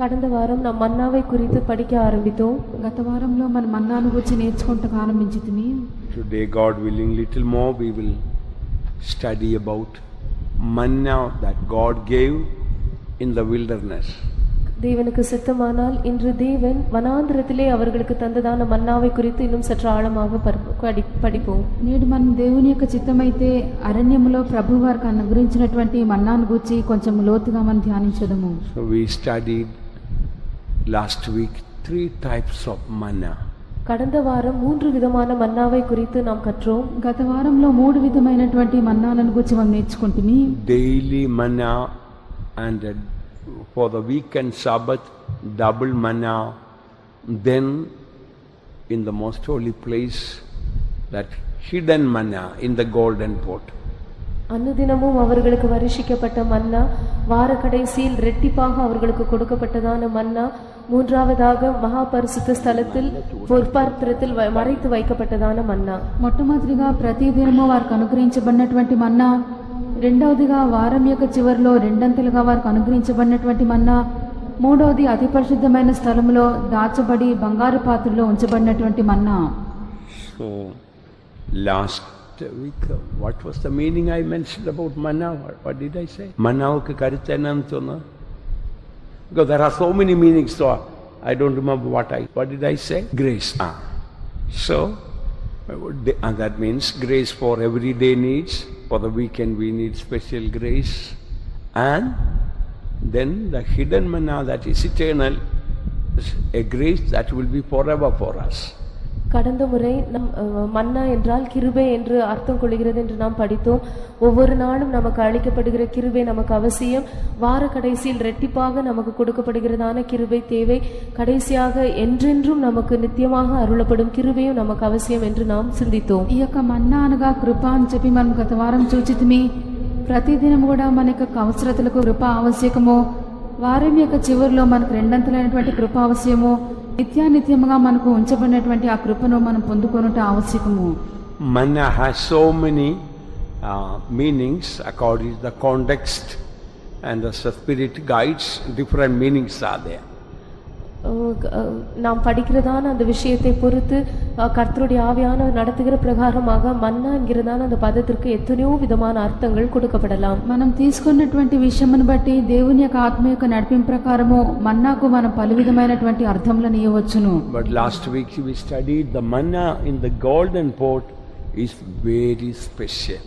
கடந்த வாரம் நாம் மன்னாவை குறித்து படிக்க ஆரம்பித்தோம். గత వారంలో మనం మన్నాను గురించి నేర్చుకుంటూ ఆరంభించితిమి. Today, God willing, little more we will study about manna that God gave in the wilderness. தேவனுக்கு சித்தமானால் இன்று தேவன் வனாந்திரத்திலே அவர்களுக்கு தந்ததான மன்னாவை குறித்து இன்னும் சற்று ஆழமாக படிப்போம். నేడు మనం దేవుని యొక్క చిత్తమైతే అరణ్యములో ప్రభు వారికి అనుగ్రహించినటువంటి మన్నాను గురించి కొంచెం లోతుగా మనం ధ్యానించదము. So we studied last week 3 types of manna. கடந்த வாரம் 3 விதமான மன்னாவை குறித்து நாம் கற்றோம். గత వారంలో 3 విధమైనటువంటి మన్నాలను గురించి మనం నేర్చుకుంటుమి. Daily manna and for the weekend Sabbath double manna, then in the most holy place that hidden manna in the golden pot. அன்னுதினமும் அவர்களுக்கு வருஷிக்கப்பட்ட மன்னா, வார கடைசியில் ரெட்டிப்பாக அவர்களுக்கு கொடுக்கப்பட்டதான மன்னா, மூன்றாவதாக மகா பரிசுத்த ஸ்தலத்தில் பொற்பாத்திரத்தில் மறைத்து வைக்கப்பட்டதான மன்னா. మొట్టమొదటిగా ప్రతి దినము వారికి అనుగ్రహించబడినటువంటి మన్నా, రెండవదిగా వారం యొక్క చివరిలో రెండంతలుగా వారికి అనుగ్రహించబడినటువంటి మన్నా, మూడవది అతి పరిశుద్ధమైన స్థలంలో దాచబడి బంగారు పాత్రలో ఉంచబడినటువంటి మన్నా. So last week what was the meaning I mentioned about manna? What did I say? Manna ku karuthu enna sonna? Because there are so many meanings, so I don't remember what did I say? Grace. So that means grace for everyday needs. For the weekend we need special grace, and then the hidden manna that is eternal, a grace that will be forever for us. கடந்த முறை நம் மன்னா என்றால் கிருபை என்று அர்த்தம் கொள்கிறது என்று நாம் படித்தோம். ஒவ்வொரு நாளும் நமக்கு அளிக்கப்படுகிற கிருபை நமக்கு அவசியம். வார கடைசியில் ரெட்டிப்பாக நமக்கு கொடுக்கப்படுகிறதான கிருபை தேவை. கடைசியாக என்றென்றும் நமக்கு நித்தியமாக அருளப்படும் கிருபையும் நமக்கு அவசியம் என்று நாம் சிந்தித்தோம். ఈ యొక్క మన్నా అనగా కృప అని చెప్పి మనం గత వారం చూచితిమి. ప్రతిదినం కూడా మన యొక్క అవసరతలకు కృప ఆవశ్యకము. వారం యొక్క చివరిలో మనకు రెండంతలైనటువంటి కృప అవశ్యము. నిత్యానిత్యముగా మనకు ఉంచబడినటువంటి ఆ కృపను మనం పొందుకొనుట ఆవశ్యకము. Manna has so many meanings according to the context, and the spirit guides, different meanings are there. நாம் படிக்கிறதான அந்த விஷயத்தை பொறுத்து கர்த்தருடைய ஆவியான நடத்துகிற பிரகாரமாக மன்னா என்கிறதான அந்த பதத்திற்கு எத்தனையோ விதமான அர்த்தங்கள் கொடுக்கப்படலாம். మనం తీసుకున్నటువంటి విషయమును బట్టి దేవుని యొక్క ఆత్మ యొక్క నడిపింపు ప్రకారము మన్నాకు మనం పలు విధమైనటువంటి అర్థములను ఇవ్వవచ్చును. But last week we studied the manna in the golden pot is very special.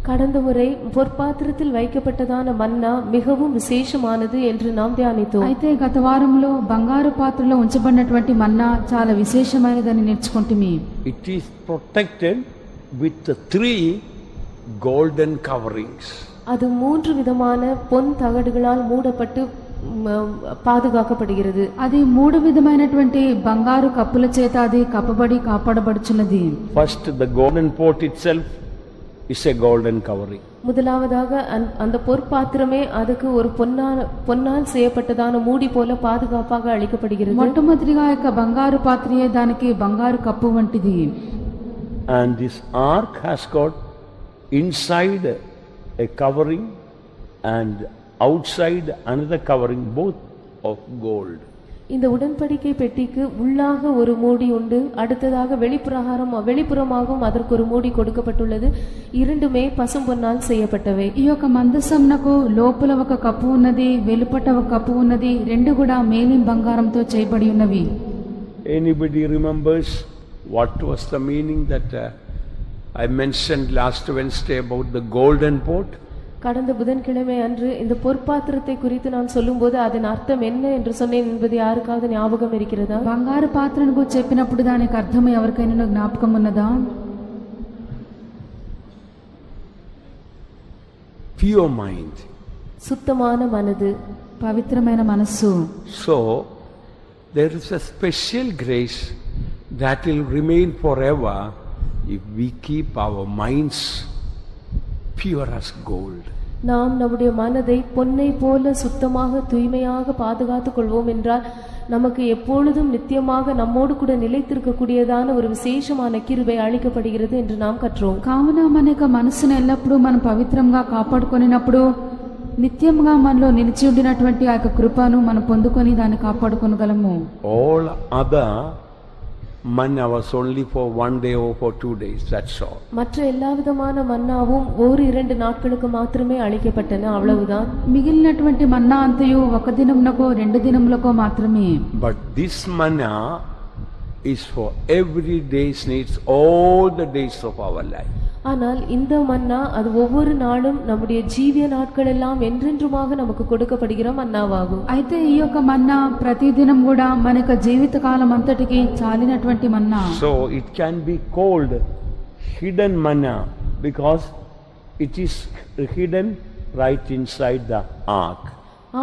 கடந்த முறை பொற்பாத்திரத்தில் வைக்கப்பட்டதான மன்னா மிகவும் விசேஷமானது என்று நாம் தியானித்தோம். అయితే గత వారంలో బంగారు పాత్రలో ఉంచబడినటువంటి మన్నా చాలా విశేషమైనదని నేర్చుకుంటుమి. It is protected with the 3 golden coverings. அது 3 விதமான பொன் தகடுகளால் மூடப்பட்டு பாதுகாக்கப்படுகிறது. అది 3 విధమైనటువంటి బంగారు కప్పుల చేత అది కప్పబడి కాపాడబడుచున్నది. First, the golden pot itself is a golden covering. முதலாவதாக அந்த பொற்பாத்திரமே அதுக்கு ஒரு பொன்னால் செய்யப்பட்டதான மூடி போல பாதுகாப்பாக அளிக்கப்படுகிறது. మొట్టమొదటిగా యొక్క బంగారు పాత్రయే దానికి బంగారు కప్పు వంటిది. And this ark has got inside a covering and outside another covering, both of gold. இந்த உடன்படிக்கை பெட்டிக்கு உள்ளாக ஒரு மூடி உண்டு, அடுத்ததாக வெளிப்புறமாகவும் அதற்கு ஒரு மூடி கொடுக்கப்பட்டுள்ளது. இரண்டுமே பசும்பொன்னால் செய்யப்பட்டவை. ఈ యొక్క మందసమునకు లోపల ఒక కప్పు ఉన్నది, వెలుపట ఒక కప్పు ఉన్నది. రెండు కూడా మేలిం బంగారంతో చేయబడి ఉన్నవి. Anybody remembers what was the meaning that I mentioned last Wednesday about the golden pot? கடந்த புதன்கிழமை அன்று இந்த பொற்பாத்திரத்தை குறித்து நான் சொல்லும்போது அதன் அர்த்தம் என்ன என்று சொன்னேன் என்பது யாருக்காவது ஞாபகம் இருக்கிறதா? బంగారు పాత్రను గురించి చెప్పినప్పుడు దానికి అర్థం ఎవరికైనా జ్ఞాపకం ఉన్నదా? Pure mind. சுத்தமான மனது, పవిత్రమైన మనస్సు. So there is a special grace that will remain forever if we keep our minds pure as gold. நாம் நம்முடைய மனதை பொன்னை போல சுத்தமாக தூய்மையாக பாதுகாத்துக் கொள்வோம் என்றால் நமக்கு எப்பொழுதும் நித்தியமாக நம்மோடு கூட நிலைத்திருக்கக்கூடியதான ஒரு விசேஷமான கிருபை அளிக்கப்படுகிறது என்று நாம் கற்றோம். కావున మన యొక్క మనసును ఎల్లప్పుడూ మనం పవిత్రంగా కాపాడుకొనినప్పుడు నిత్యంగా మనలో నిలిచి ఉండినటువంటి ఆ యొక్క కృపను మనం పొందుకొని దాన్ని కాపాడుకొనగలము. All other manna was only for 1 day or for 2 days, that's all. மற்ற எல்லா விதமான மன்னாவும் ஒரு 2 நாட்களுக்கு மாத்திரமே அளிக்கப்பட்டன, அவ்வளவுதான். మిగిలినటువంటి మన్నా అంతయు ఒక దినమునకో 2 దినములకో మాత్రమే. But this manna is for every day's needs, all the days of our life. ஆனால் இந்த மன்னா அது ஒவ்வொரு நாளும் நம்முடைய ஜீவிய நாட்கள் எல்லாம் என்றென்றுமாக நமக்கு கொடுக்கப்படுகிற மன்னாவாகும். అయితే ఈ యొక్క మన్నా ప్రతి దినం కూడా మన యొక్క జీవిత కాలం అంతటికి చాలినటువంటి మన్నా. So it can be called hidden manna because it is hidden right inside the ark.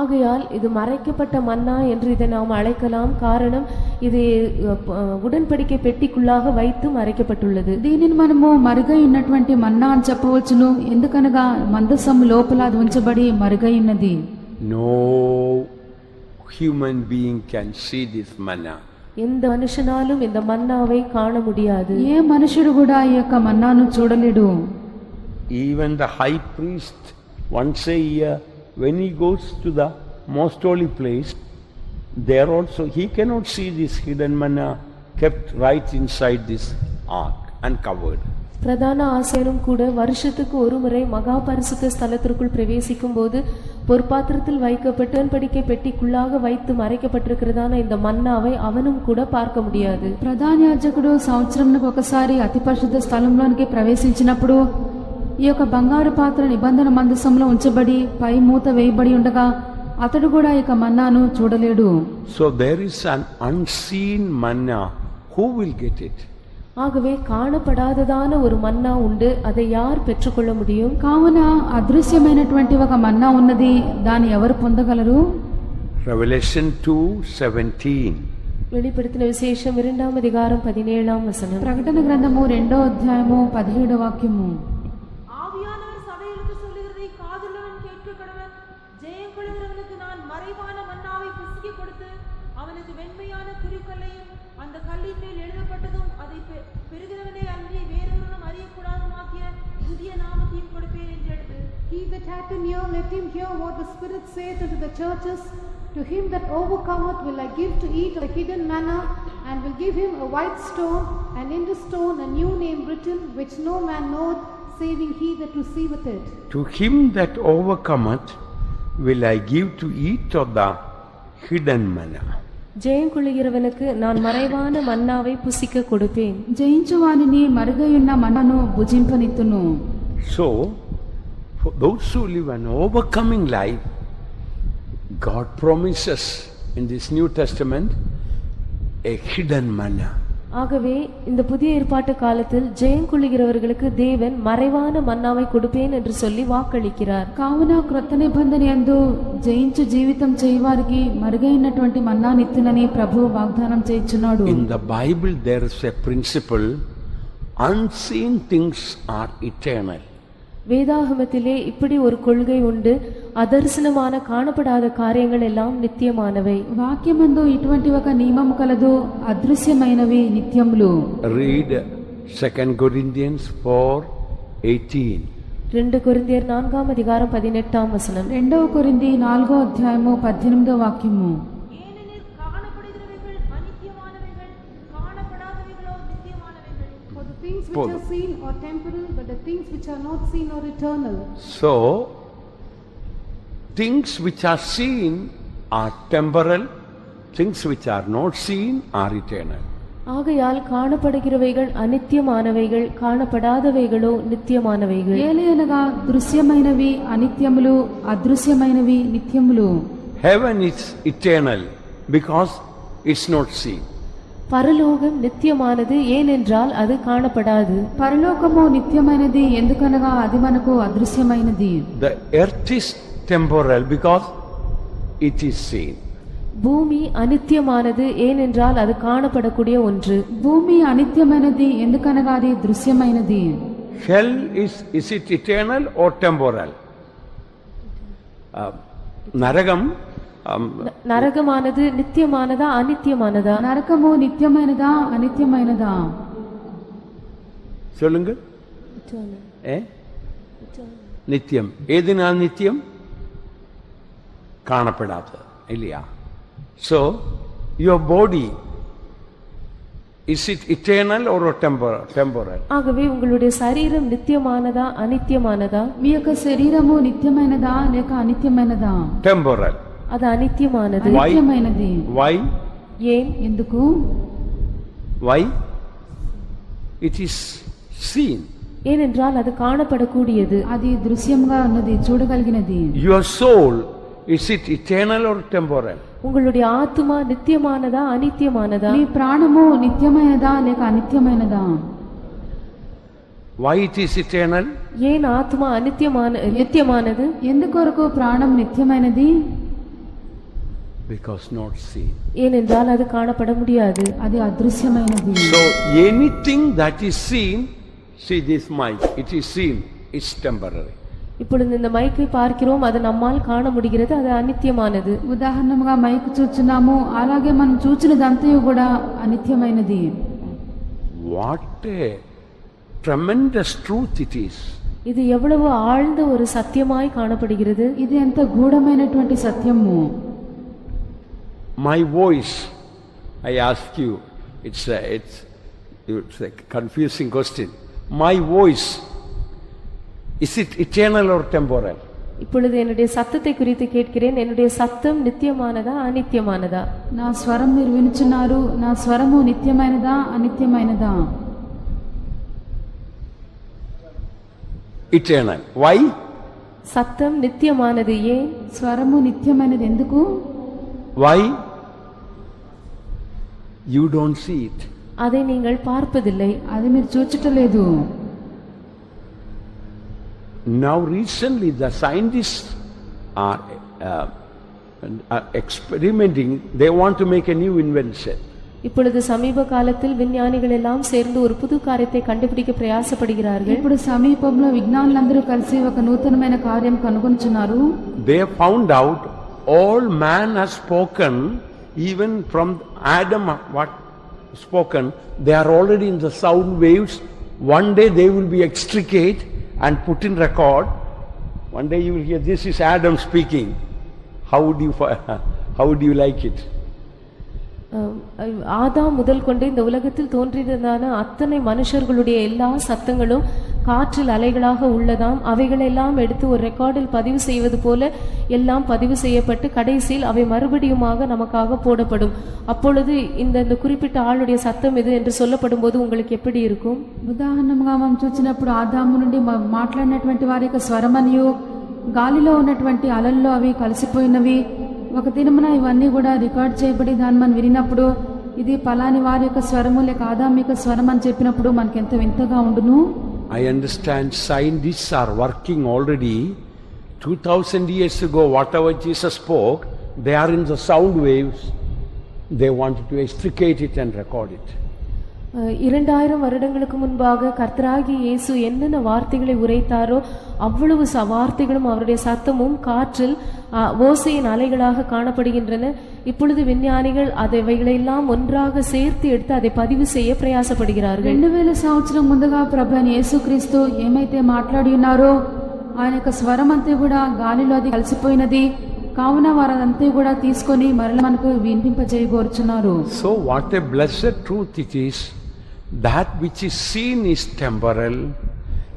ஆகையால் இது மறைக்கப்பட்ட மன்னா என்று இதை நாம் அழைக்கலாம். காரணம் இது உடன்படிக்கை பெட்டிக்குள்ளாக வைத்து மறைக்கப்பட்டுள்ளது. దీనిని మనము మరుగై ఉన్నటువంటి మన్నా అని చెప్పవచ్చును. ఎందుకనగా మందసము లోపల అది ఉంచబడి మరుగై ఉన్నది. No human being can see this manna. எந்த மனுஷனாலும் இந்த மன்னாவை காண முடியாது. ఏ మనుషుడు కూడా ఈ యొక్క మన్నాను చూడలేడు. Even the high priest once a year, when he goes to the most holy place, there also he cannot see this hidden manna kept right inside this ark and covered. பிரதான ஆசாரியனும் கூட வருஷத்துக்கு ஒரு முறை மகா பரிசுத்த ஸ்தலத்திற்குள் பிரவேசிக்கும் போது பொற்பாத்திரத்தில் வைக்கப்பட்டு உடன்படிக்கை பெட்டிக்குள்ளாக வைத்து மறைக்கப்பட்டிருக்கிறதான இந்த மன்னாவை அவனும் கூட பார்க்க முடியாது. ప్రధాన యాజకుడు సంవత్సరంకు ఒకసారి అతి పరిశుద్ధ స్థలంలోనికి ప్రవేశించినప్పుడు ఈ యొక్క బంగారు పాత్ర నిబంధన మందసంలో ఉంచబడి పై మూత వేయబడి ఉండగా అతడు కూడా ఈ యొక్క మన్నాను చూడలేడు. So there is an unseen manna. Who will get it? ஆகவே காணப்படாததான ஒரு மன்னா உண்டு, அதை யார் பெற்றுக்கொள்ள முடியும்? కావున అదృశ్యమైనటువంటి ఒక మన్నా ఉన్నది, దాన్ని ఎవరు పొందగలరు? Revelation 2:17. வெளிப்படுத்தின விசேஷம் 2ஆம் அதிகாரம் 17ஆம் வசனம். ప్రకటన గ్రంథము 2వ అధ్యాయము 17వ వాక్యము. ஆவியானவர் சபைகளுக்கு சொல்லுகிறதை காதுள்ளவன் கேட்க கடவன். ஜெயம் கொள்கிறவனுக்கு நான் மறைவான மன்னாவை புசிக்க கொடுத்து அவனுக்கு வெண்மையான குறிக்கல்லையும் அந்த கல்லின் மேல் எழுதப்பட்டதும் அதை பெறுகிறவனே அன்றி வேறொருவனும் அறியக்கூடாதுமாக்கிய புதிய நாமத்தையும் கொடுப்பேன் என்று எழுது. He that hath an ear, let him hear what the Spirit saith unto the churches. To him that overcometh will I give to eat of the hidden manna, and will give him a white stone, and in the stone a new name written, which no man knoweth, saving he that receiveth it. To him that overcometh will I give to eat of the hidden manna. ஜெயம் கொள்கிறவனுக்கு நான் மறைவான மன்னாவை புசிக்க கொடுப்பேன். జయించు వానిని మరుగయున్న మన్నను భుజింపనిత్తును. So, for those who live an overcoming life, God promises in this New Testament a hidden manna. ஆகவே இந்த புதிய ஏற்பாட்டு காலத்தில் ஜெயம் கொள்கிறவர்களுக்கு தேவன் மறைவான மன்னாவை கொடுப்பேன் என்று சொல்லி வாக்களிக்கிறார். కావున క్రొత్త నిబంధన యందు జయించు జీవితం చేయవారికి మరుగైనటువంటి మన్నానిత్తునని ప్రభు వాగ్దానం చేయుచున్నాడు. In the Bible there is a principle, unseen things are eternal. வேதாகமத்திலே இப்படி ஒரு கொள்கை உண்டு, அதர்சனமான காணப்படாத காரியங்கள் எல்லாம் நித்தியமானவை. వాక్యమందు ఇటువంటి ఒక నియమం కలదు, అదృశ్యమైనవి నిత్యములు. Read 2 Corinthians 4:18. 2 கொரிந்தியர் 4ஆம் அதிகாரம் 18ஆம் வசனம். 2వ కొరింథీ 4వ అధ్యాయము 18వ వాక్యము. ஏனெனில் காணப்படுகிறவைகள் அநித்தியமானவைகள், காணப்படாதவைகளோ நித்தியமானவைகள். For the things which are seen are temporal, but the things which are not seen are eternal. So, things which are seen are temporal, things which are not seen are eternal. ஆகையால் காணப்படுகிறவைகள் அநித்தியமானவைகள், காணப்படாதவைகளோ நித்தியமானவைகள். ఏలయనగా దృశ్యమైనవి అనిత్యములు, అదృశ్యమైనవి నిత్యములు. Heaven is eternal because it's not seen. பரலோகம் நித்தியமானது, ஏனென்றால் அது காணப்படாது. పరలోకము నిత్యమైనది, ఎందుకనగా అది మనకు అదృశ్యమైనది. The earth is temporal because it is seen. பூமி அநித்தியமானது, ஏனென்றால் அது காணப்படக்கூடிய ஒன்று. భూమి అనిత్యమైనది, ఎందుకనగా అది దృశ్యమైనది. Hell is it eternal or temporal? Naragam நரகமானது நித்தியமானதா அநித்தியமானதா? నరకము నిత్యమైనదా అనిత్యమైనదా? சொல்லுங்க. நித்தியம். எதனால் நித்தியம்? காணப்படாதது இல்லையா? So your body, is it eternal or temporal? ஆகவே உங்களுடைய சரீரம் நித்தியமானதா அனித்தியமானதா? మీ యొక్క శరీరము నిత్యమైనదా లేక అనిత్యమైనదా? Temporal. அது అనిత్యமானது. అనిత్యమైనది. Why? ஏன்? ఎందుకు? Why? It is seen. ஏனென்றால் அது காணப்படக்கூடியது. అది దృశ్యంగా ఉన్నది, చూడగలిగినది. Your soul, is it eternal or temporal? உங்களுடைய ஆத்துமா நித்தியமானதா அனித்தியமானதா? మీ ప్రాణము నిత్యమైనదా లేక అనిత్యమైనదా? Why it is eternal? ஏன் ஆத்மா நித்தியமானது? ఎందుకొరకు ప్రాణం నిత్యమైనది? Because not seen. ஏனென்றால் அது காணப்பட முடியாது. అది అదృశ్యమైనది. So anything that is seen, see this mic, it is seen, it's temporary. இப்பொழுது இந்த மைக்கை பார்க்கிறோம், அது நம்மால் காண முடிகிறது, அது అనిత్యமானது. ఉదాహరణగా మైక్ చూస్తున్నాము, అలాగే మనం చూచినదంతయు కూడా అనిత్యమైనది. What a tremendous truth it is. இது எவ்வளவு ஆழ்ந்த ஒரு சத்தியமாய் காணப்படுகிறது. ఇది ఎంత గూఢమైనటువంటి సత్యము. My voice, I ask you, it's a confusing question. My voice, is it eternal or temporal? இப்பொழுது என்னுடைய சத்தத்தை குறித்து கேட்கிறேன். என்னுடைய சத்தம் நித்தியமானதா அனித்தியமானதா? నా స్వరం మీరు వినుచున్నారు, నా స్వరము నిత్యమైనదా అనిత్యమైనదా? Eternal. Why? சத்தம் நித்தியமானது. ஏன்? స్వరము నిత్యమైనది ఎందుకు? Why? You don't see it. அதை நீங்கள் பார்ப்பதில்லை. అది మీరు చూచటలేదు. Now recently the scientists are experimenting. They want to make a new invention. இப்பொழுது சமீப காலத்தில் விஞ்ஞானிகள் எல்லாம் சேர்ந்து ஒரு புது காரியத்தை கண்டுபிடிக்க பிரயாசப்படுகிறார்கள். ఇప్పుడు సమీపంలో విజ్ఞానులందరూ కలిసి ఒక నూతనమైన కార్యం కనుగొనుచున్నారు. They found out all man has spoken, even from Adam what spoken, they are already in the sound waves. One day they will be extricate and put in record. One day you will hear, this is Adam speaking. How would you like it? ஆதாம் முதல் கொண்டு இந்த உலகத்தில் தோன்றியதான அத்தனை மனுஷர்களுடைய எல்லா சத்தங்களும் காற்றில் அலைகளாக உள்ளதாம். அவைகளெல்லாம் எடுத்து ஒரு ரெக்கார்டில் பதிவு செய்வது போல எல்லாம் பதிவு செய்யப்பட்டு கடைசியில் அவை மறுபடியுமாக நமக்காக போடப்படும். அப்பொழுது இந்த குறிப்பிட்ட ஆளுடைய சத்தம் இது என்று சொல்லப்படும் போது உங்களுக்கு எப்படி இருக்கும்? ఉదాహరణగా మనం చూసినప్పుడు ఆదాము నుండి మాట్లాడినటువంటి వారి యొక్క స్వరమనియు గాలిలో ఉన్నటువంటి అలల్లో అవి కలిసిపోయినవి. ఒక దినమున ఇవన్నీ కూడా రికార్డ్ చేయబడి దాన్ని మనం వినినప్పుడు ఇది పలాని వారి యొక్క స్వరము లేక ఆదాము యొక్క స్వరం అని చెప్పినప్పుడు మనకి ఎంత వింతగా ఉండును. I understand scientists are working already. 2000 years ago, whatever Jesus spoke, they are in the sound waves. They wanted to extricate it and record it. 2000 வருடங்களுக்கு முன்பாக கர்த்தராகிய இயேசு என்னென்ன வார்த்தைகளை உரைத்தாரோ அவ்வளவு வார்த்தைகளும் அவருடைய சத்தமும் காற்றில் ஓசையின் அலைகளாக காணப்படுகின்றன. இப்பொழுது விஞ்ஞானிகள் அவைகளெல்லாம் ஒன்றாக சேர்த்து எடுத்து அதை பதிவு செய்ய பிரயாசப்படுகிறார்கள். 2000 సంవత్సరం ముందుగా ప్రభువైన యేసుక్రీస్తు ఏమైతే మాట్లాడి ఉన్నారో ఆయన యొక్క స్వరం అంతా కూడా గాలిలో అది కలిసిపోయినది. కావున వారంతా కూడా తీసుకొని మరల మనకు వినిపింపజేయగోరుచున్నారు. So what a blessed truth it is. That which is seen is temporal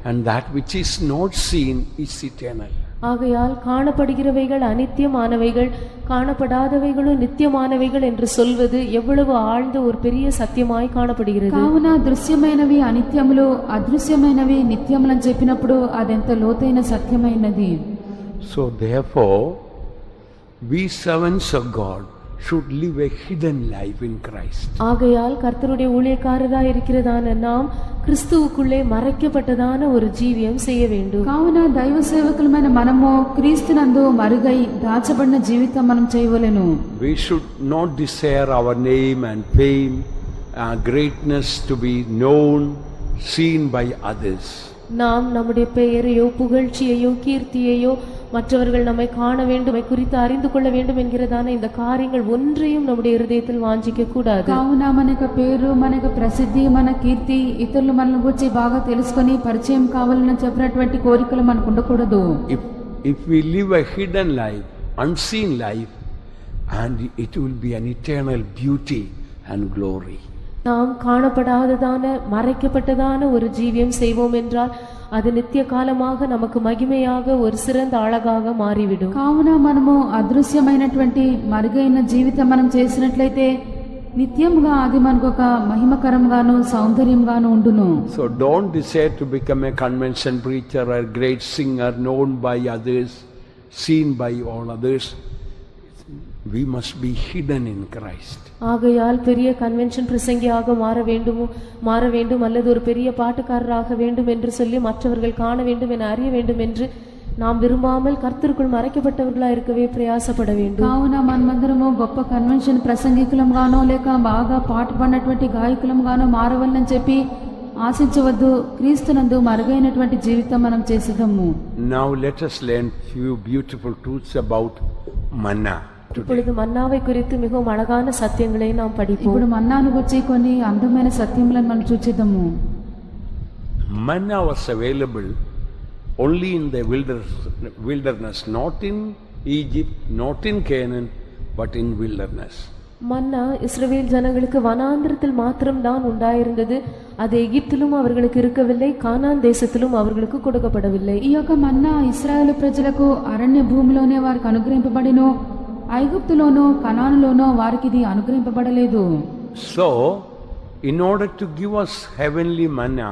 and that which is not seen is eternal. ஆகையால் காணப்படுகிறவைகள் அனித்தியமானவைகள், காணப்படாதவைகளும் நித்தியமானவைகள் என்று சொல்வது எவ்வளவு ஆழ்ந்த ஒரு பெரிய சத்தியமாய் காணப்படுகிறது. కావున దృశ్యమైనవి అనిత్యములు, అదృశ్యమైనవి నిత్యములని చెప్పినప్పుడు అదెంత లోతైన సత్యమైనది. So therefore we servants of God should live a hidden life in Christ. ஆகையால் கர்த்தருடைய ஊழியக்காரராய் இருக்கிறதான நாம் கிறிஸ்துவுக்குள்ளே மறைக்கப்பட்டதான ஒரு ஜீவியம் செய்ய வேண்டும். కావున దైవ సేవకులమైన మనము క్రీస్తునందు మరుగై దాచబడిన జీవితం మనం చేయవలెను. We should not desire our name and fame, greatness to be known, seen by others. நாம் நம்முடைய பெயரையோ புகழ்ச்சியையோ கீர்த்தியையோ மற்றவர்கள் நம்மை காண வேண்டும், குறித்து அறிந்து கொள்ள வேண்டும் என்கிறதான இந்த காரியங்கள் ஒன்றையும் நம்முடைய இருதயத்தில் வாஞ்சிக்க கூடாது. కావున మనక పేరు, మనక ప్రసిద్ధి, మన కీర్తి, ఇతరులు మనల్ని గురించి బాగా తెలుసుకొని పరిచయం కావాలని చెప్పినటువంటి కోరికలు మనకు ఉండకూడదు. If we live a hidden life, unseen life, and it will be an eternal beauty and glory. நாம் காணப்படாததான மறைக்கப்பட்டதான ஒரு ஜீவியம் செய்வோம் என்றால் அது நித்திய காலமாக நமக்கு மகிமையாக ஒரு சிறந்த அழகாக மாறிவிடும். కావున మనము అదృశ్యమైనటువంటి మరుగైన జీవితం మనం చేసినట్లయితే నిత్యముగా అది మనకు ఒక మహిమకరంగాను సౌందర్యంగాను ఉండును. So don't desire to become a convention preacher or a great singer known by others, seen by all others. We must be hidden in Christ. ஆகையால் பெரிய கன்வென்ஷன் பிரசங்கியாக மாற வேண்டும் அல்லது ஒரு பெரிய பாட்டுக்காரராக வேண்டும் என்று சொல்லி மற்றவர்கள் காண வேண்டும் என அறிய வேண்டும் என்று நாம் விரும்பாமல் கர்த்தருக்குள் மறைக்கப்பட்டவர்களா இருக்கவே பிரயாசப்பட வேண்டும். కావున మనమందరము గొప్ప కన్వెన్షన్ ప్రసంగికులం గానో లేక బాగా పాట పాడినటువంటి గాయకులం గానో మారవల్లని చెప్పి ఆశించవద్దు. క్రీస్తునందు మరుగైనటువంటి జీవితం మనం చేసేదము. Now let us learn few beautiful truths about manna. இப்பொழுது மன்னாவை குறித்து மிகவும் அழகான சத்தியங்களை நாம் படிப்போம். ఇప్పుడు మన్నాను గురించి కొన్ని అందమైన సత్యములను మనం చూచేద్దాము. Manna was available only in the wilderness, not in Egypt, not in Canaan, but in wilderness. மன்னா இஸ்ரவேல் ஜனங்களுக்கு வனாந்திரத்தில் மாத்திரம்தான் உண்டாயிருந்தது. அது எகிப்திலும் அவர்களுக்கு இருக்கவில்லை, கானான் தேசத்திலும் அவர்களுக்கு கொடுக்கப்படவில்லை. ఈ యొక్క మన్నా ఇశ్రాయేలు ప్రజలకు అరణ్య భూమిలోనే వారికి అనుగ్రహింపబడిను, ఐగుప్తులోనో కనానులోనో వారికి ఇది అనుగ్రహింపబడలేదు. So in order to give us heavenly manna,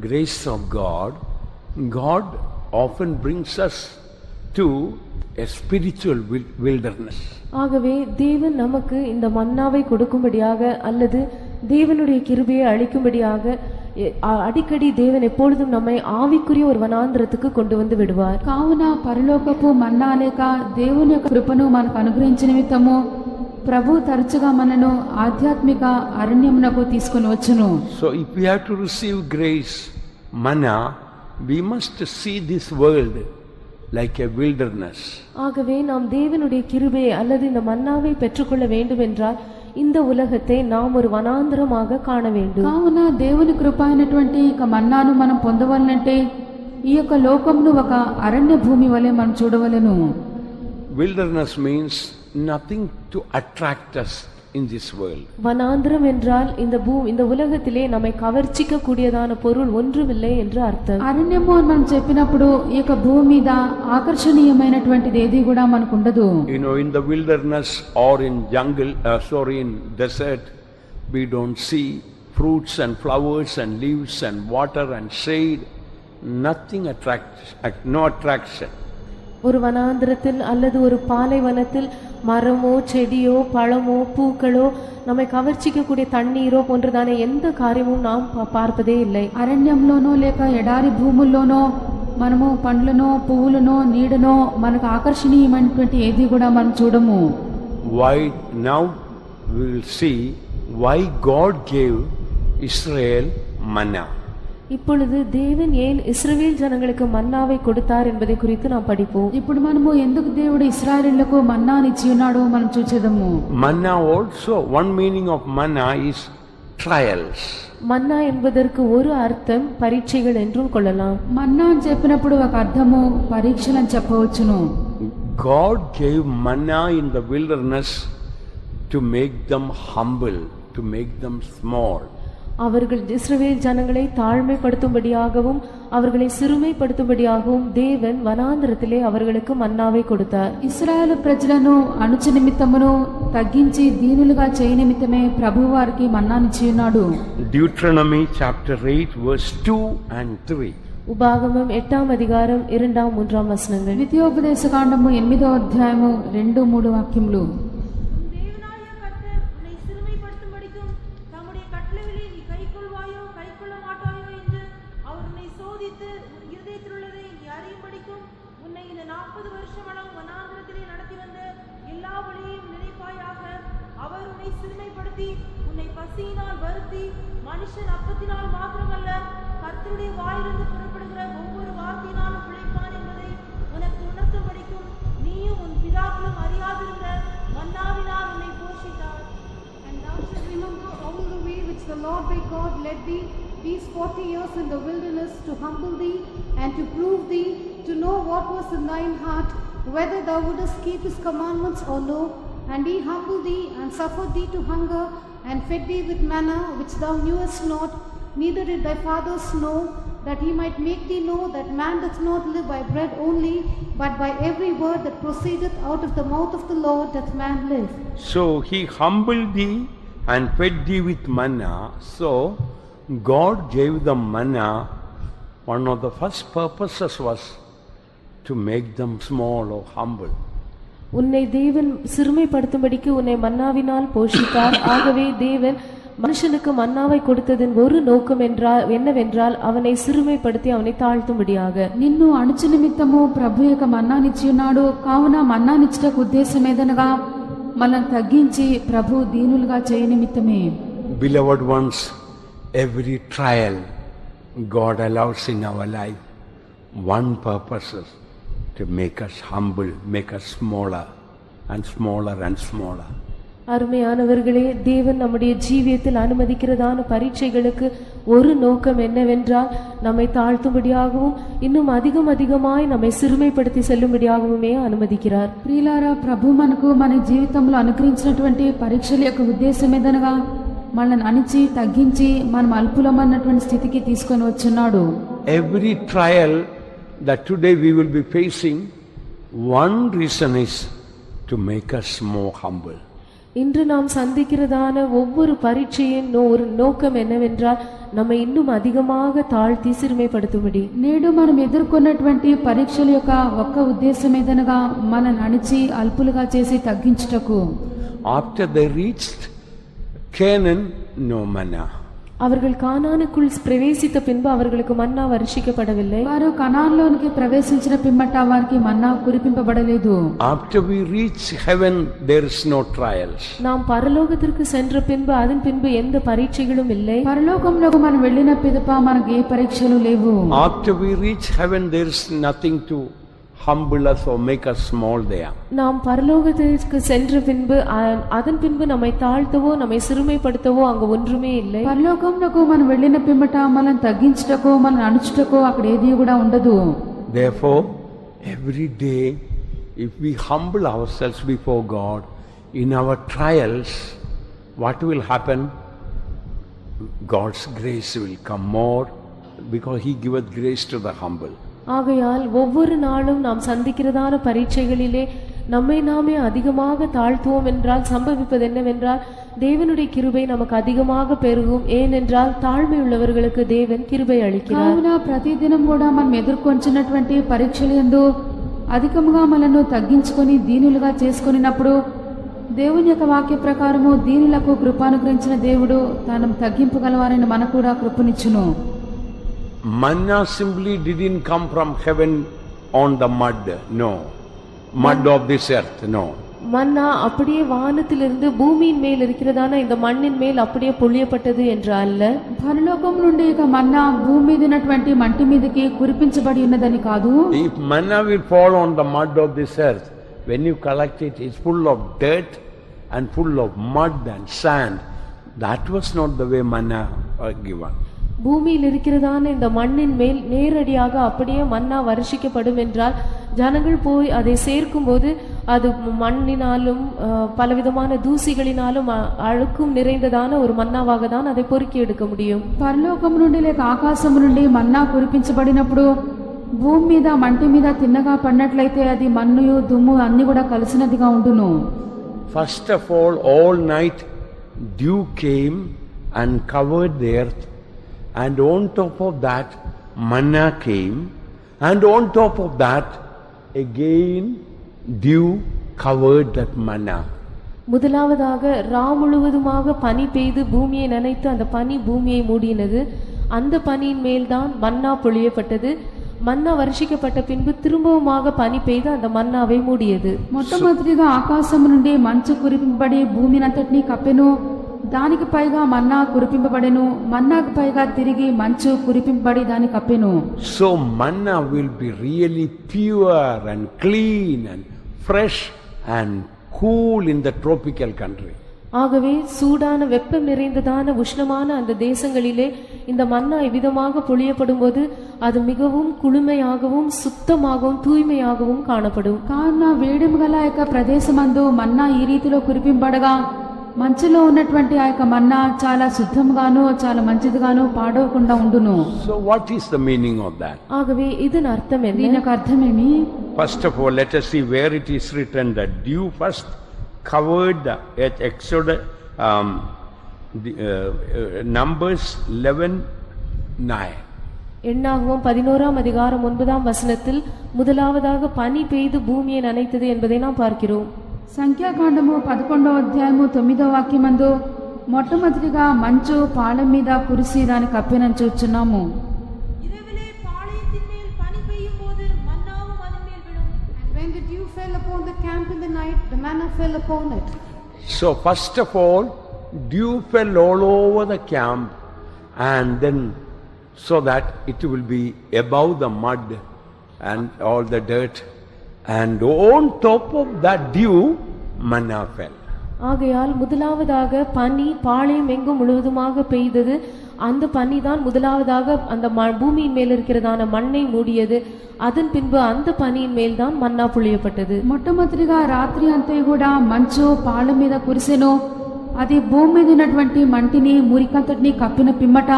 grace of God often brings us to a spiritual wilderness. ஆகவே தேவன் நமக்கு இந்த மன்னாவை கொடுக்கும்படியாக அல்லது தேவனுடைய கிருபையை அளிக்கும்படியாக அடிக்கடி தேவன் எப்பொழுதும் நம்மை ஆவிக்குரிய ஒரு వనాంధ్రத்துக்கு கொண்டு வந்து விடுவார். కావున పరలోకపు మన్నా లేక దేవుని యొక్క కృపను మనకు అనుగ్రహించిన నిమిత్తము ప్రభు తరచుగా మనను ఆధ్యాత్మిక అరణ్యమునకు తీసుకొని వచ్చును. So if we have to receive grace, manna, we must see this world like a wilderness. ஆகவே நாம் தேவனுடைய கிருபையை அல்லது இந்த மன்னாவை பெற்றுக்கொள்ள வேண்டும் என்றால் இந்த உலகத்தை நாம் ஒரு వనాంధ్రமாக காண வேண்டும். కావున దేవుని కృప అయినటువంటి ఇక మన్నాను మనం పొందవలనంటే ఈ యొక్క లోకమును ఒక అరణ్య భూమి వలె మనం చూడవలెను. Wilderness means nothing to attract us in this world. வனாந்திரம் என்றால் இந்த உலகத்திலே நம்மை கவர்ச்சிக்க கூடியதான பொருள் ஒன்றுமில்லை என்று அர்த்தம். అరణ్యము అని మనం చెప్పినప్పుడు ఈ యొక్క భూమి మీద ఆకర్షణీయమైనటువంటిది ఏది కూడా మనకు ఉండదు. You know, in the wilderness or in in desert, we don't see fruits and flowers and leaves and water and shade. Nothing no attraction. ஒரு வனாந்திரத்தில் அல்லது ஒரு பாலைவனத்தில் மரமோ செடியோ பழமோ பூக்களோ நம்மை கவர்ச்சிக்கக்கூடிய தண்ணீரோ போன்றதான எந்த காரியமும் நாம் பார்ப்பதே இல்லை. అరణ్యంలోనో లేక ఎడారి భూముల్లోనో మనము పండ్లనో పువ్వులనో నీడనో మనకు ఆకర్షణీయమైనటువంటి ఏది కూడా మనం చూడము. Why? Now we will see why God gave Israel manna. இப்பொழுது தேவன் ஏன் இஸ்ரவேல் ஜனங்களுக்கு மன்னாவை கொடுத்தார் என்பதை குறித்து நாம் படிப்போம். ఇప్పుడు మనము ఎందుకు దేవుడు ఇశ్రాయేలులకు మన్నాని ఇచ్చి ఉన్నాడో మనం చూచెదము. Manna also, one meaning of manna is trials. மன்னா என்பதற்கு ஒரு அர்த்தம் பரீட்சைகள் என்றும் கொள்ளலாம். మన్నా అని చెప్పినప్పుడు ఒక అర్థము పరీక్షలు అని చెప్పవచ్చును. God gave manna in the wilderness to make them humble, to make them small. அவர்கள் இஸ்ரவேல் ஜனங்களை தாழ்மைப்படுத்தும்படியாகவும் அவர்களை சிறுமைப்படுத்தும்படியாகவும் தேவன் వనాంధ్రத்திலே அவர்களுக்கு మన్నాவை கொடுத்தார். ఇశ్రాయేలు ప్రజలను అణుచు నిమిత్తమును తగ్గించి దీనులుగా చేయ నిమిత్తమే ప్రభువు వారికి మన్నానిచ్చి ఉన్నాడు. Deuteronomy chapter 8 verse 2 and 3. உபாகமம் 8ஆம் அதிகாரம் 2ஆம் 3ஆம் வசனங்கள். ద్వితీయోపదేశ కాండము 8వ అధ్యాయము 2-3 వాక్యములు. தேவனாகிய கர்த்தர் உன்னை சிறுமைப்படுத்தும்படிக்கும் தம்முடைய கட்டளைகளை நீ கைக்கொள்வாயோ கைக்கொள்ள மாட்டாயோ என்று அவர் உன்னை சோதித்து உன் இருதயத்திலுள்ளதை நீ அறியும்படிக்கும் உன்னை இந்த 40 வருஷமளவு வனாந்திரத்திலே நடத்தி வந்த எல்லா வழியையும் நினைப்பாயாக. அவர் உன்னை சிறுமைப்படுத்தி உன்னை பசியினால் வருத்தி மனுஷன் அப்பத்தினால் மாத்திரமல்ல கர்த்தருடைய வாயிலிருந்து புறப்படுகிற ஒவ்வொரு வார்த்தையினாலும் பிழைப்பான் என்பதை உனக்கு உணர்த்தும்படிக்கும் நீயும் உன் பிதாக்களும் அறியாதிருந்த மன்னாவினால் உன்னை போஷித்தார். And thou shalt remember all the way which the Lord thy God led thee these 40 years in the wilderness, to humble thee and to prove thee, to know what was in thine heart, whether thou wouldest keep his commandments or no. And he humbled thee, and suffered thee to hunger, and fed thee with manna, which thou knewest not, neither did thy fathers know, that he might make thee know that man doth not live by bread only, but by every word that proceedeth out of the mouth of the Lord doth man live. So he humbled thee and fed thee with manna. So God gave them manna. One of the first purposes was to make them small or humble. உன்னை தேவன் சிறுமைப்படுத்தும்படிக்கு உன்னை மன்னாவினால் போஷித்தார். ஆகவே தேவன் மனுஷனுக்கு மன்னாவை கொடுத்ததின் ஒரு நோக்கம் என்னவென்றால் அவனை సిరుమైపడితే அவனை తాழ்తుம்பడిயாக. నిన్ను అణుచు నిమిత్తము ప్రభు యొక్క మన్నానిచ్చి ఉన్నాడు. కావున మన్నానిచ్చుటకు ఉద్దేశమేదనగా మనల్ని తగ్గించి ప్రభు దీనులుగా చేయ నిమిత్తమే. Beloved ones, every trial God allows in our life, one purpose is to make us humble, make us smaller and smaller and smaller. அருமையானவர்களே, தேவன் நம்முடைய ஜீவியத்தில் அனுமதிக்கிறதான பரீட்சைகளுக்கு ஒரு நோக்கம் என்னவென்றால் நம்மை தாழ்த்தும்படியாகவும் இன்னும் அதிகமாய் நம்மை சிறுமைப்படுத்தி செல்லும்படியாகவுமே அனுமதிக்கிறார். ప్రియులారా, ప్రభు మనకు మన జీవితంలో అనుగ్రహించినటువంటి పరీక్షల యొక్క ఉద్దేశం ఏదనగా మనల్ని అణిచి తగ్గించి మనం అల్పులమన్నటువంటి స్థితికి తీసుకొని వచ్చున్నాడు. Every trial that today we will be facing, one reason is to make us more humble. இன்று நாம் சந்திக்கிறதான ஒவ்வொரு பரீட்சையின் ஒரு நோக்கம் என்னவென்றால் நம்மை இன்னும் அதிகமாக தாழ்த்தி சிறுமைப்படுத்தும்படி. నేడు మనం ఎదుర్కొన్నటువంటి పరీక్షల యొక్క ఒక్క ఉద్దేశం ఏదనగా మనల్ని అణిచి అల్పులుగా చేసి తగ్గించుటకు. After they reached Canaan, no manna. அவர்கள் கானானுக்குள் பிரவேசித்த பின்பு அவர்களுக்கு மன்னா வருஷிக்கப்படவில்லை. వారు కనాన్లోనికి ప్రవేశించిన పిమ్మట వారికి మన్నా కురిపింపబడలేదు. After we reach heaven, there is no trials. நாம் పరలోకத்திற்கு சென்ற பின்பு அதன் பின்பு எந்த பரீட்சைகளும் இல்லை. పరలోకంలోకి మనం వెళ్ళిన పిదప మనకు ఏ పరీక్షలు లేవు. After we reach heaven, there is nothing to humble us or make us small there. நாம் பரலோகத்திற்கு சென்ற பின்பு அதன் பின்பு நம்மை தாழ்த்தவோ நம்மை சிறுமைப்படுத்தவோ அங்கு ஒன்றுமே இல்லை. పరలోకంలోకి మనం వెళ్ళిన పిమ్మట మనల్ని తగ్గించుటకో మనల్ని అణుచుటకో అక్కడ ఏది కూడా ఉండదు. Therefore, every day, if we humble ourselves before God in our trials, what will happen? God's grace will come more, because He giveth grace to the humble. ஆகையால் ஒவ்வொரு நாளும் நாம் சந்திக்கிறதான பரீட்சைகளிலே நம்மை நாமே அதிகமாக தாழ்த்துவோம் என்றால் சம்பவிப்பது என்னவென்றால் தேவனுடைய கிருபை நமக்கு அதிகமாக பெருகும். ஏனென்றால் தாழ்மை உள்ளவர்களுக்கு தேவன் கிருபை அளிக்கிறார். కావున ప్రతిదినం కూడా మనం ఎదుర్కొంటున్నటువంటి పరీక్షల యందు అధికముగా మనను తగ్గించుకొని దీనులుగా చేసుకొనినప్పుడు దేవుని యొక్క వాక్య ప్రకారము దీనులకు కృపానుగ్రహించిన దేవుడు తాను తగ్గింపగలవారని మనకు కూడా కృపనిచ్చును. Manna simply didn't come from heaven on the mud, no. Mud of this earth, no. மன்னா அப்படியே வானத்திலிருந்து பூமியின் மேல் இருக்கிறதான இந்த மண்ணின் மேல் அப்படியே பொழியப்பட்டது என்று அல்ல. పరలోకం నుండి ఇక మన్నా భూమి మీద ఉన్నటువంటి మంటి మీదకి కురిపించబడి ఉన్నదని కాదు. If manna will fall on the mud of this earth, when you collect it, it's full of dirt and full of mud and sand. That was not the way manna was given. பூமியில் இருக்கிறதான இந்த மண்ணின் மேல் நேரடியாக அப்படியே மன்னா வருஷிக்கப்படும் என்றால் ஜனங்கள் போய் அதை சேர்க்கும் போது அது மண்ணினாலும் பலவிதமான தூசிகளினாலும் அழுக்கும் நிறைந்ததான ஒரு மன்னாவாக தான் அதை பொறுக்கி எடுக்க முடியும். పరలోకం నుండి లేక ఆకాశం నుండి మన్నా కురిపించబడినప్పుడు భూమి మీద మంటి మీద తిన్నగా పడినట్లయితే అది మన్ను దుమ్ము అన్ని కూడా కలిసినదిగా ఉండును. First of all night dew came and covered the earth. And on top of that, manna came, and on top of that, again dew covered that manna. முதலாவதாக ரா முழுவதுமாக பனி பெய்து பூமியை நனைத்து அந்த பனி பூமியை மூடினது. அந்த பனியின் மேல்தான் மன்னா பொழியப்பட்டது. மன்னா வருஷிக்கப்பட்ட பின்பு திரும்பவுமாக పని పెய்து அந்த మన్నాவை మూడియது. మొట్టమొదటిగా ఆకాశం నుండి మంచు కురిపింపబడి భూమినంతటినీ కప్పెను. దానికి పైగా మన్నా కురిపింపబడెను. మన్నాకు పైగా తిరిగి మంచు కురిపింపబడి దాన్ని కప్పెను. So manna will be really pure and clean and fresh and cool in the tropical country. ஆகவே சூடான வெப்பம் நிறைந்ததான உஷ்ணமான அந்த தேசங்களிலே இந்த மன்னா இவ்விதமாக பொழியப்படும் போது அது மிகவும் குளுமையாகவும் சுத்தமாகவும் தூய்மையாகவும் காணப்படும். కావున వేడిమి గల ఆ యొక్క ప్రదేశమందు మన్నా ఈ రీతిలో కురిపింపడగా మంచులో ఉన్నటువంటి ఆ యొక్క మన్నా చాలా శుద్ధంగాను చాలా మంచిదిగాను పాడవకుండా ఉండును. So what is the meaning of that? ஆகவே இதன் அர்த்தம் దీని என்ன? యొక్క అర్థమేమి? First of all, let us see where it is written that dew first covered at Exodus, Numbers 11:9. எண்ணாகமம் 11ஆம் அதிகாரம் 9ஆம் வசனத்தில் முதலாவதாக பனி பெய்து பூமியை நனைத்தது என்பதை நாம் பார்க்கிறோம். సంఖ్యాకాండము 11వ అధ్యాయము 9వ వాక్యమందు మొట్టమొదటిగా మంచు పాళెం మీద కురిసి దాని కప్పినని చూచున్నాము. இரவிலே பாளையத்தின் மேல் பனி பெய்யும் போது மன்னாவும் அதன் மேல் விழும். And when the dew fell upon the camp in the night, the manna fell upon it. So first of all, dew fell all over the camp, and then so that it will be above the mud and all the dirt, and on top of that dew manna fell. ஆகையால் முதலாவதாக பனி பாளையம் எங்கும் முழுவதுமாக பெய்தது. அந்த பனி தான் முதலாவதாக அந்த பூமியின் மேல் இருக்கிறதான மண்ணை மூடியது. அதன் பின்பு அந்த பனியின் மேல் தான் மன்னா பொழியப்பட்டது. మొట్టమొదటిగా రాత్రి అంతా కూడా మంచు పాళెం మీద కురిసెను. అది భూమి మీద ఉన్నటువంటి మంటిని మురికంతటిని కప్పిన పిమ్మట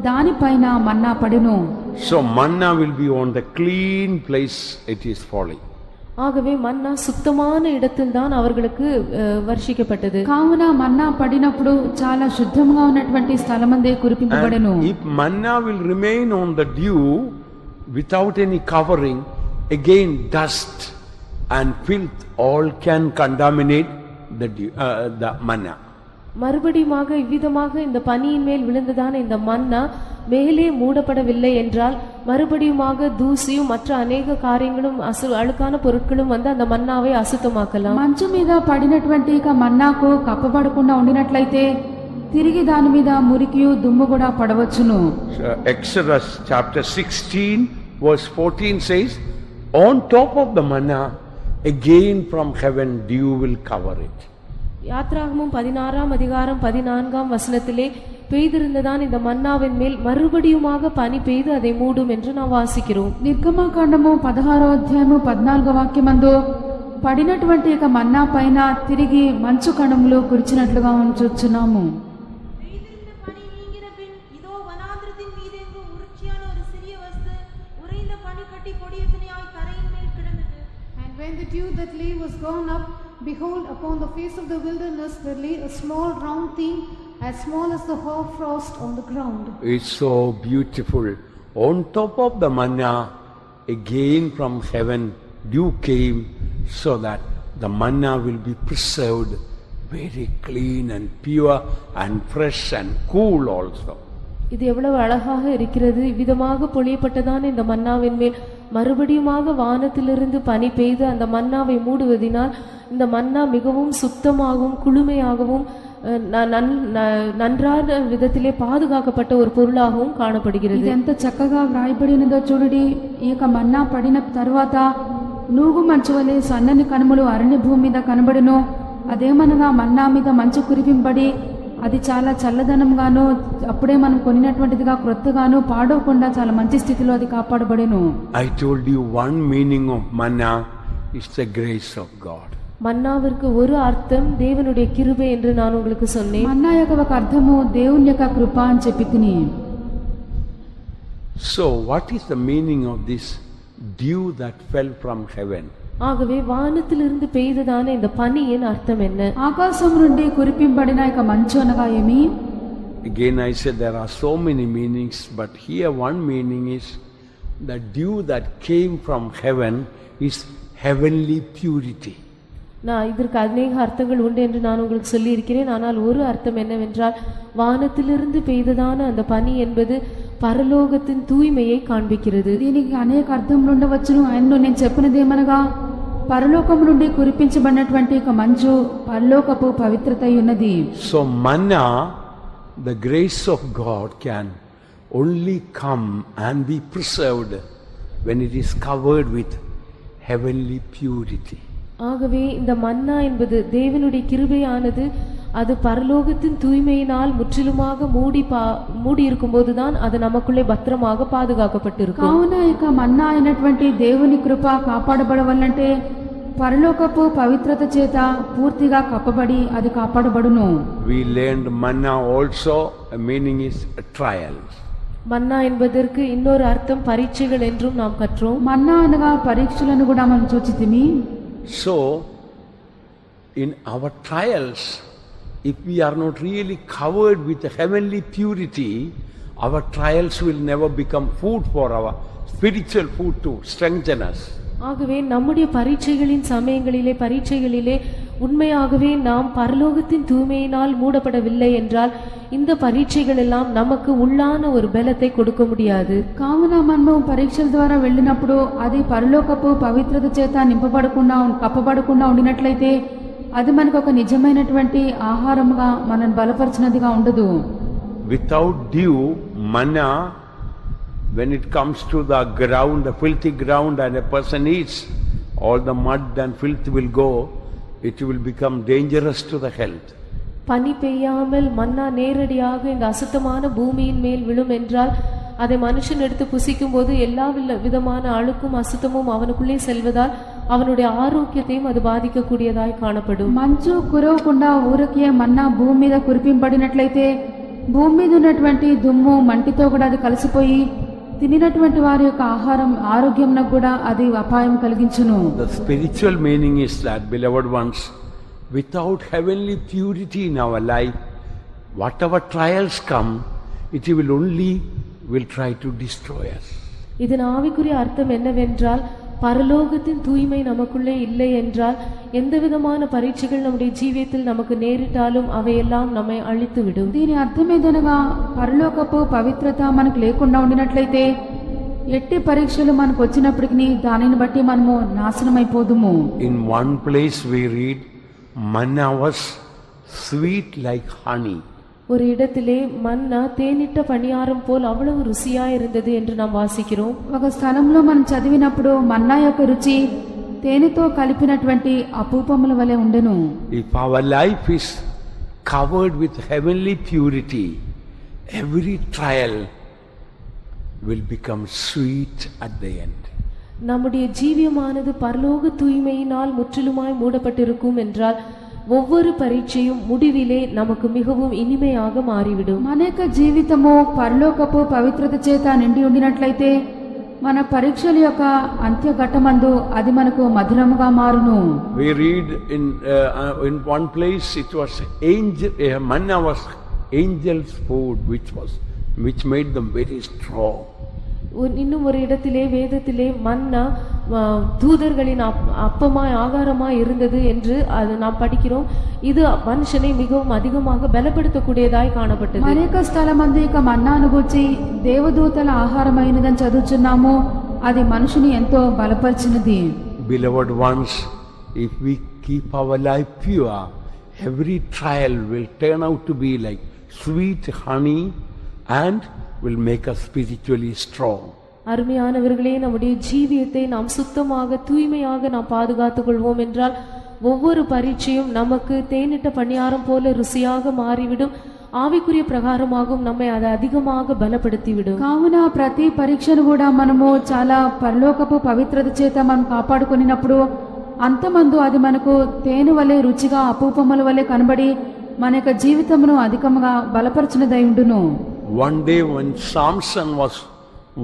దానిపైన మన్నా పడెను. So manna will be on the clean place it is falling. ஆகவே மன்னா சுத்தமான இடத்தில் தான் அவர்களுக்கு వర్షిக்கப்பட்டது. కావున మన్నా పడినప్పుడు చాలా శుద్ధంగా ఉన్నటువంటి స్థలమందే కురిపింపబడెను. And if manna will remain on the dew without any covering, again dust and filth all can contaminate the manna. மறுபடியுமாக இவ்விதமாக இந்த பனியின் மேல் விழுந்ததான இந்த மன்னா மேலே மூடப்படவில்லை என்றால் மறுபடியுமாக தூசியும் மற்ற அநேக காரியங்களும் அழுக்கான பொருட்களும் வந்து அந்த மன்னாவை அசுத்தமாக்கலாம். మంచు మీద పడినటువంటి ఇక మన్నాకు కప్పబడకుండా ఉండినట్లయితే తిరిగి దాని మీద మురికియు దుమ్ము కూడా పడవచ్చును. Exodus chapter 16 verse 14 says, on top of the manna again from heaven dew will cover it. யாத்ராகமம் 16ஆம் அதிகாரம் 14ஆம் வசனத்திலே பெய்திருந்ததான் இந்த மன்னாவின் மேல் மறுபடியுமாக பனி பெய்து அதை மூடும் என்று நாம் வாசிக்கிறோம். నిర్గమకాండము 16వ అధ్యాయము 14వ వాక్యమందు పడినటువంటి ఇక మన్నా పైన తిరిగి మంచు కణములు కురిచినట్లుగా చూచున్నాము. பெய்திருந்த பனி நீங்கின பின் இதோ வனாந்திரத்தின் மீதெங்கும் உருட்சியான ஒரு சிறிய வஸ்து உறைந்த பனி கட்டி கொடியத்தனையாய் தரையின் மேல் கிடந்தது. And when the dew that lay was gone up, behold, upon the face of the wilderness there lay a small round thing, as small as the hoarfrost on the ground. It's so beautiful. On top of the manna, again from heaven, dew came so that the manna will be preserved very clean and pure and fresh and cool also. இது எவ்வளவு அழகாக இருக்கிறது. இவ்விதமாக பொழியப்பட்டதான இந்த மன்னாவின் மேல் மறுபடியுமாக வானத்திலிருந்து பனி பெய்து அந்த மன்னாவை மூடுவதினால் இந்த மன்னா மிகவும் சுத்தமாகவும் குளுமையாகவும் நன்றான விதத்திலே பாதுகாக்கப்பட்ட ஒரு பொருளாகவும் காணப்படுகிறது. ఇది ఎంత చక్కగా వ్రాయబడినదో చూడండి. ఈ యొక్క మన్నా పడిన తర్వాత నూగు మంచు వలె సన్నని కనుమలు అరణ్య భూమి మీద కనబడును. అదేమనగా మన్నా మీద మంచు కురిపింపబడి అది చాలా చల్లదనంగాను అప్పుడే మనం కొనినటువంటిదిగా క్రొత్తగాను పాడవకుండా చాలా మంచి స్థితిలో అది కాపాడబడెను. I told you one meaning of manna is the grace of God. மன்னாவிற்கு ஒரு அர்த்தம் தேவனுடைய கிருபை என்று நான் உங்களுக்கு சொன்னேன். మన్నా యొక్క ఒక అర్థము దేవుని యొక్క కృప అని చెప్పి తిని. So what is the meaning of this dew that fell from heaven? ஆகவே வானத்திலிருந்து பெய்ததான இந்த பனியின் அர்த்தம் என்ன? ఆకాశం నుండి కురిపింపబడిన యొక్క మంచు అనగా ఏమి? Again I said there are so many meanings, but here one meaning is the dew that came from heaven is heavenly purity. நான் இதற்கு அநேக அர்த்தங்கள் உண்டு என்று நான் உங்களுக்கு சொல்லி இருக்கிறேன். ஆனால் ஒரு அர்த்தம் என்னவென்றால் வானத்திலிருந்து பெய்ததான அந்த பனி என்பது పరలోకத்தின் தூய்மையை காண்பிக்கிறது. దీనికి అనేక అర్థములు ఉండవచ్చును. ఆయనను నేను చెప్పినది ఏమనగా పరలోకము నుండి కురిపించబడినటువంటి ఒక మంచు పరలోకపు పవిత్రత ఉన్నది. So manna, the grace of God, can only come and be preserved when it is covered with heavenly purity. ஆகவே இந்த மன்னா என்பது தேவனுடைய கிருபையானது அது பரலோகத்தின் தூய்மையினால் முற்றிலுமாக மூடி இருக்கும்போதுதான் அது நமக்குள்ளே பத்திரமாக பாதுகாக்கப்பட்டிருக்கும். కావున ఇక మన్నా అయినటువంటి దేవుని కృప కాపాడబడవాలంటే పరలోకపు పవిత్రత చేత పూర్తిగా కప్పబడి అది కాపాడబడును. We learned manna also, a meaning is a trial. மன்னா என்பதற்கு இன்னொரு அர்த்தம் பரீட்சைகள் என்றும் நாம் கற்றோம். మన్నా అనగా పరీక్షలను కూడా మనం చూచితిమి. So, in our trials, if we are not really covered with the heavenly purity, our trials will never become food for our spiritual food to strengthen us. ஆகவே நம்முடைய பரீட்சைகளிலே உண்மையாகவே நாம் பரலோகத்தின் தூய்மையினால் மூடப்படவில்லை என்றால் இந்த பரீட்சைகள் எல்லாம் நமக்கு உள்ளான ஒரு பலத்தை கொடுக்க முடியாது. కావున మనము పరీక్షల ద్వారా వెళ్ళినప్పుడు అది పరలోకపు పవిత్రత చేత కప్పబడకుండా ఉండినట్లయితే అది మనకు ఒక నిజమైనటువంటి ఆహారముగా మనల్ని బలపరిచినదిగా ఉండదు. Without dew, manna, when it comes to the ground, the filthy ground, and a person eats, all the mud and filth will go, it will become dangerous to the health. பனி பெய்யாமல் மன்னா நேரடியாக இந்த அசுத்தமான பூமியின் மேல் விழும் என்றால் அதை மனுஷன் எடுத்து புசிக்கும் போது எல்லா விதமான அழுக்கும் அசுத்தமும் அவனுக்குள்ளே செல்வதால் அவனுடைய ஆரோக்கியத்தையும் அது பாதிக்கக்கூடியதாய் காணப்படும். మంచు కురవకుండా ఊరకే మన్నా భూమి మీద కురిపింపబడినట్లయితే భూమి మీద ఉన్నటువంటి దుమ్ము మంటితో కూడా అది కలిసిపోయి తినినటువంటి వారి యొక్క ఆహారం ఆరోగ్యంకు కూడా అది అపాయం కలిగించును. The spiritual meaning is that, beloved ones, without heavenly purity in our life, whatever trials come, it will try to destroy us. இதன் ஆவிக்குரிய அர்த்தம் என்னவென்றால் பரலோகத்தின் தூய்மை நமக்குள்ளே இல்லை என்றால் எந்த விதமான பரீட்சைகள் நம்முடைய ஜீவியத்தில் நமக்கு நேரிட்டாலும் அவையெல்லாம் நம்மை அழித்துவிடும். దీని అర్థం ఏదనగా పరలోకపు పవిత్రత మనకు లేకుండా ఉండినట్లయితే ఎట్టి పరీక్షలు మనకు వచ్చినప్పటికీ దానిని బట్టి మనము నాశనమైపోదుము. In one place we read, manna was sweet like honey. ஒரு இடத்திலே மன்னா தேனிட்ட பணியாரம் போல் அவ்வளவு ருசியா இருந்தது என்று நாம் வாசிக்கிறோம். ఒక స్థలంలో మనం చదివినప్పుడు మన్నా యొక్క రుచి తేనెతో కలిపినటువంటి అపూపముల వలె ఉండెను. If our life is covered with heavenly purity, every trial will become sweet at the end. நம்முடைய ஜீவியமானது பரலோக தூய்மையினால் முற்றிலுமாய் மூடப்பட்டிருக்கும் என்றால் ஒவ்வொரு பரீட்சையும் முடிவிலே நமக்கு மிகவும் இனிமையாக மாறிவிடும். మన యొక్క జీవితము పరలోకపు పవిత్రత చేత నిండి ఉండినట్లయితే మన పరీక్షల యొక్క అంత్యఘట్టమందు అది మనకు మధురముగా మారును. We read in one place, it was manna was angels' food, which made them very strong. இன்னும் ஒரு இடத்திலே வேதத்திலே மன்னா தூதர்களின் அப்பமாய் ஆகாரமாய் இருந்தது என்று அது நாம் படிக்கிறோம். இது மனுஷனை மிகவும் அதிகமாக பலப்படுத்தக்கூடியதாய் காணப்பட்டது. అనేక స్థలమందు ఇక మన్నాను గూర్చి దేవదూతల ఆహారమైనదని చదువుచున్నాము. అది మనుషుని ఎంతో బలపరిచినది. Beloved ones, if we keep our life pure, every trial will turn out to be like sweet honey and will make us spiritually strong. அருமையானவர்களே, நம்முடைய ஜீவியத்தை நாம் சுத்தமாக தூய்மையாக நாம் பாதுகாத்துக் கொள்வோம் என்றால் ஒவ்வொரு பரீட்சையும் நமக்கு தேனிட்ட பணியாரம் போல ருசியாக மாறிவிடும். ఆవికుర్య ప్రకారమాగం நம்மை அது அதிகமாக బలపడితివిடும். కావున ప్రతి పరీక్షను కూడా మనము చాలా పరలోకపు పవిత్రత చేత మనం కాపాడుకొనినప్పుడు అంతమందు అది మనకు తేనె వలె రుచిగా అపూపముల వలె కనబడి మన యొక్క జీవితమును అధికముగా బలపరచునదై ఉండును. One day when Samson was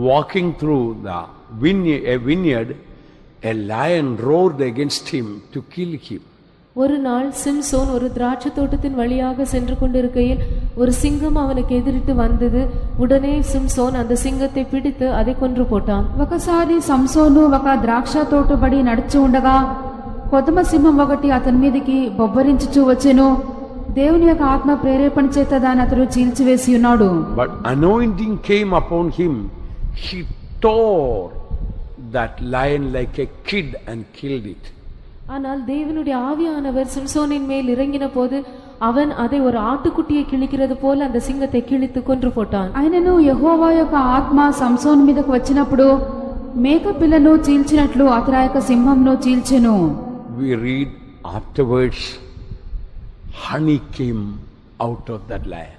walking through the vineyard, a lion roared against him to kill him. ஒரு நாள் சிம்சோன் ஒரு திராட்சை தோட்டத்தின் வழியாக சென்று கொண்டிருக்கையில் ஒரு சிங்கம் அவனுக்கு எதிரிட்டு வந்தது. உடனே சிம்சோன் அந்த சிங்கத்தை பிடித்து அதை கொன்று போட்டான். ఒకసారి సంసోను ఒక ద్రాక్ష తోటబడి నడుచు ఉండగా కొదమ సింహం ఒకటి అతని మీదకి బొబ్బరించుచూ వచ్చెను. దేవుని యొక్క ఆత్మ ప్రేరేపణ చేత దాన్ని అతడు చీల్చివేసి ఉన్నాడు. But anointing came upon him. He tore that lion like a kid and killed it. ஆனால் தேவனுடைய ஆவியானவர் சிம்சோனின் மேல் இறங்கின போது அவன் அதை ஒரு ஆட்டுக்குட்டியை கிழிக்கிறது போல அந்த சிங்கத்தை கிழித்து கொன்று போட்டான். ఆయనను యెహోవా యొక్క ఆత్మ సంసోను మీదకు వచ్చినప్పుడు మేక పిల్లను చీల్చినట్లు అతడు ఆ యొక్క సింహంను చీల్చెను. We read afterwards honey came out of that lion.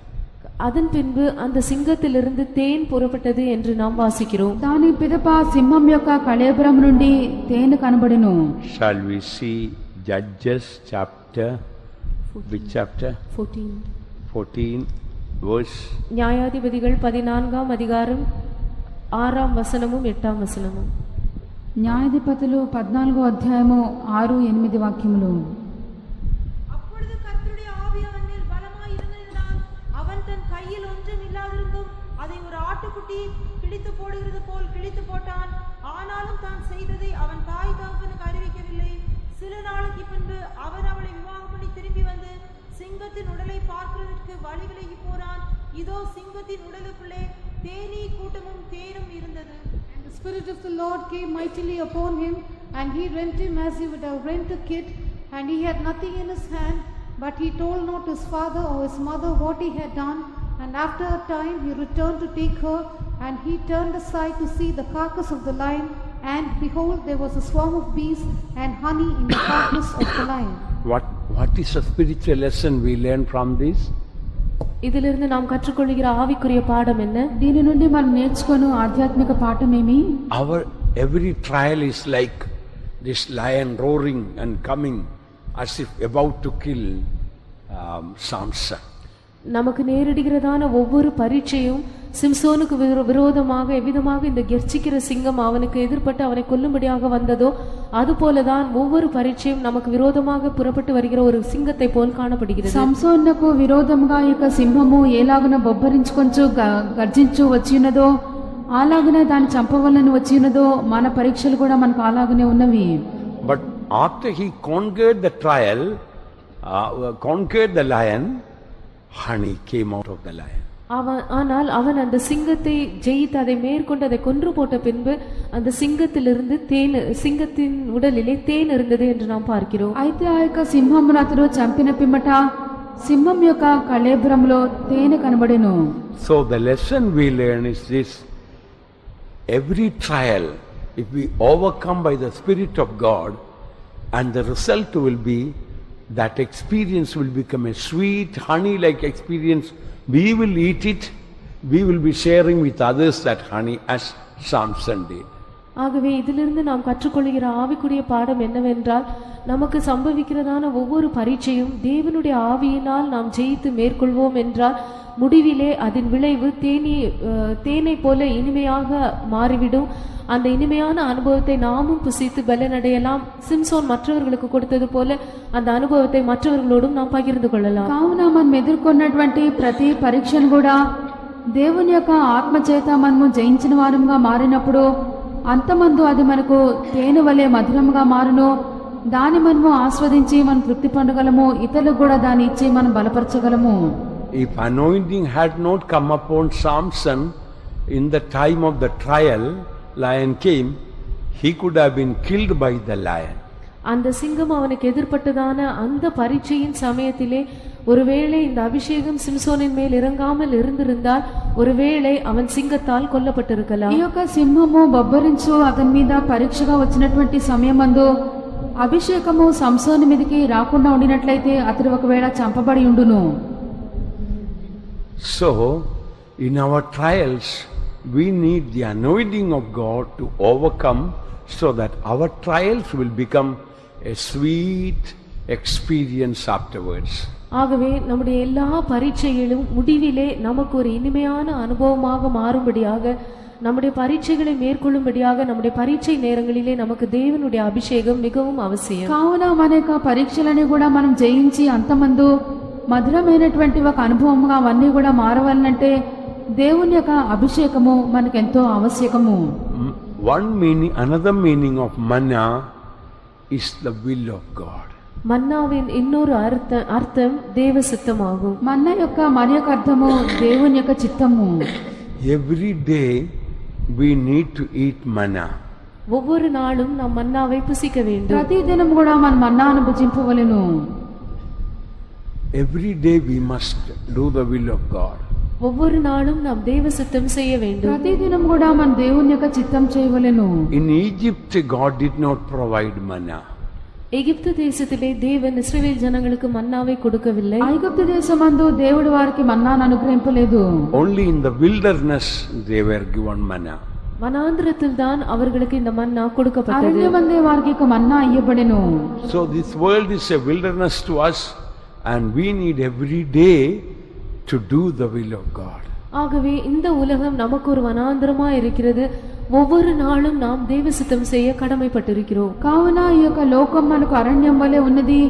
அதன் பின்பு அந்த சிங்கத்திலிருந்து தேன் புறப்பட்டது என்று நாம் வாசிக்கிறோம். దాని పిదప సింహం యొక్క కళేబరం నుండి తేనె కనబడెను. Shall we see Judges chapter, which chapter? 14 verse. நியாயாதிபதிகள் 14ஆம் அதிகாரம் 6ஆம் வசனமும் 8ஆம் வசனமும். న్యాయాధిపతులు 14వ అధ్యాయము 6-8 వాక్యములు. அப்பொழுது கர்த்தருடைய ஆவி அவன் மேல் பலமாய் இருந்ததினால் அவன் தன் கையில் ஒன்றும் இல்லாதிருந்தும் அதை ஒரு ஆட்டுக்குட்டி கிழித்து போடுகிறது போல் கிழித்து போட்டான். ஆனாலும் தான் செய்ததை அவன் தாய் தகப்பனுக்கு அறிவிக்கவில்லை. சில நாளுக்கு பின்பு அவன் அவளை விவாகம் பண்ணி திரும்பி வந்து சிங்கத்தின் உடலை பார்க்கிறதற்கு வழி விலகி போனான். இதோ சிங்கத்தின் உடலுக்குள்ளே தேனீ கூட்டமும் தேனும் இருந்தது. And the Spirit of the Lord came mightily upon him, and he rent him as he would have rent a kid, and he had nothing in his hand, but he told not his father or his mother what he had done. And after a time he returned to take her, and he turned aside to see the carcass of the lion, and behold, there was a swarm of bees and honey in the carcass of the lion. What is a spiritual lesson we learn from this? இதிலிருந்து நாம் கற்றுக்கொள்கிற ஆவிக்குரிய பாடம் என்ன? దీని నుండి మనం నేర్చుకొను ఆధ్యాత్మిక పాఠమేమి? Our every trial is like this lion roaring and coming as if about to kill Samson. நமக்கு நேரிடுகிறதான ஒவ்வொரு பரீட்சையும் சிம்சோனுக்கு விரோதமாக எவ்விதமாக இந்த கெர்ச்சிக்கிற சிங்கம் அவனுக்கு எதிர்பட்டு அவனை கொல்லும்படியாக வந்ததோ அதுபோலதான் ஒவ்வொரு பரீட்சையும் நமக்கு விரோதமாக புறப்பட்டு வருகிற ஒரு சிங்கத்தை போல் காணப்படுகிறது. సంసోనుకు విరోధముగా యొక్క సింహము ఏలాగున బొబ్బరించుకొంచు గర్జించు వచ్చినదో అలాగునే దాన్ని చంపవలని వచ్చినదో మన పరీక్షలు కూడా మనకు అలాగునే ఉన్నవి. But after he conquered the trial, conquered the lion, honey came out of the lion. ஆனால் அவன் அந்த சிங்கத்தை ஜெயித்து அதை மேற்கொண்டு அதை கொன்று போட்ட பின்பு அந்த சிங்கத்திலிருந்து தேன், சிங்கத்தின் உடலிலே தேன் இருந்தது என்று நாம் பார்க்கிறோம். అయితే ఆ యొక్క సింహమును అతడు చంపిన పిమ్మట సింహం యొక్క కళేబరంలో తేనె కనబడెను. So the lesson we learn is this: every trial, if we overcome by the Spirit of God, and the result will be that experience will become a sweet honey-like experience. We will eat it, we will be sharing with others that honey as Samson did. ஆகவே இதிலிருந்து நாம் கற்றுக்கொள்கிற ஆவிக்குரிய பாடம் என்னவென்றால் நமக்கு சம்பவிக்கிறதான ஒவ்வொரு பரீட்சையும் தேவனுடைய ஆவியினால் நாம் ஜெயித்து மேற்கொள்வோம் என்றால் முடிவிலே அதன் விளைவு தேனை போல இனிமையாக மாறிவிடும். அந்த இனிமையான அனுபவத்தை நாமும் புசித்து பலனடையலாம். சிம்சோன் மற்றவர்களுக்கு கொடுத்தது போல அந்த அனுபவத்தை மற்றவர்களோடும் நாம் பகிர்ந்து கொள்ளலாம். కావున మనం ఎదుర్కొన్నటువంటి ప్రతి పరీక్షను కూడా దేవుని యొక్క ఆత్మ చేత మనము జయించిన వారంగా మారినప్పుడు అంతమందు అది మనకు తేనె వలె మధురంగా మారును. దాన్ని మనము ఆస్వాదించి మనం తృప్తి పొందగలము. ఇతరులకు కూడా దాన్ని ఇచ్చి మనం బలపరచగలము. If anointing had not come upon Samson in the time of the trial, lion came, he could have been killed by the lion. அந்த சிங்கம் அவனுக்கு எதிர்பட்டதான அந்த பரீட்சையின் சமயத்திலே ஒருவேளை இந்த அபிஷேகம் சிம்சோனின் மேல் இறங்காமல் இருந்திருந்தால் ஒருவேளை அவன் சிங்கத்தால் கொல்லப்பட்டிருக்கலாம். ఈ యొక్క సింహము బొబ్బరించు అతని మీద పరీక్షగా వచ్చినటువంటి సమయమందు అభిషేకము సంసోని మీదకి రాకుండా ఉండినట్లయితే అతడు ఒకవేళ చంపబడి ఉండును. So in our trials we need the anointing of God to overcome, so that our trials will become a sweet experience afterwards. ஆகவே நம்முடைய எல்லா பரீட்சைகளும் முடிவிலே நமக்கு ஒரு இனிமையான அனுபவமாக மாறும்படியாக நம்முடைய பரீட்சைகளை மேற்கொள்ளும்படியாக நம்முடைய பரீட்சை நேரங்களிலே நமக்கு தேவனுடைய அபிஷேகம் மிகவும் அவசியம். కావున మన యొక్క పరీక్షలని కూడా మనం జయించి అంతమందు మధురమైనటువంటి ఒక అనుభవంగా అవన్నీ కూడా మారవాలంటే దేవుని యొక్క అభిషేకము మనకెంతో ఆవశ్యకము. One meaning, another meaning of manna is the will of God. மன்னாவின் இன்னொரு அர்த்தம் தேவ சித்தமாகும். మన్న యొక్క మరి యొక్క అర్థము దేవుని యొక్క చిత్తము. Every day we need to eat manna. ஒவ்வொரு நாளும் நாம் மன்னாவை புசிக்க வேண்டும். ప్రతిదినం కూడా మనం మన్నాను భుజింపవలెను. Every day we must do the will of God. ஒவ்வொரு நாளும் நாம் தேவ சித்தம் செய்ய வேண்டும். ప్రతిదినం కూడా మనం దేవుని యొక్క చిత్తం చేయవలెను. In Egypt God did not provide manna. எகிப்து தேசத்திலே தேவன் இஸ்ரவேல் ஜனங்களுக்கு மன்னாவை கொடுக்கவில்லை. ఐగుప్తు దేశమందు దేవుడు వారికి మన్నాను అనుగ్రహింపలేదు. Only in the wilderness they were given manna. வனாந்திரத்தில் தான் அவர்களுக்கு இந்த மன்னா கொடுக்கப்பட்டது. అరణ్యమందే వారికి ఇక మన్నా ఇయ్యబడెను. So this world is a wilderness to us, and we need every day to do the will of God. ஆகவே இந்த உலகம் நமக்கு ஒரு வனாந்திரமா இருக்கிறது. ஒவ்வொரு நாளும் நாம் தேவ சித்தம் செய்ய கடமைப்பட்டிருக்கிறோம். కావున ఈ యొక్క లోకం మనకు అరణ్యం వలె ఉన్నది.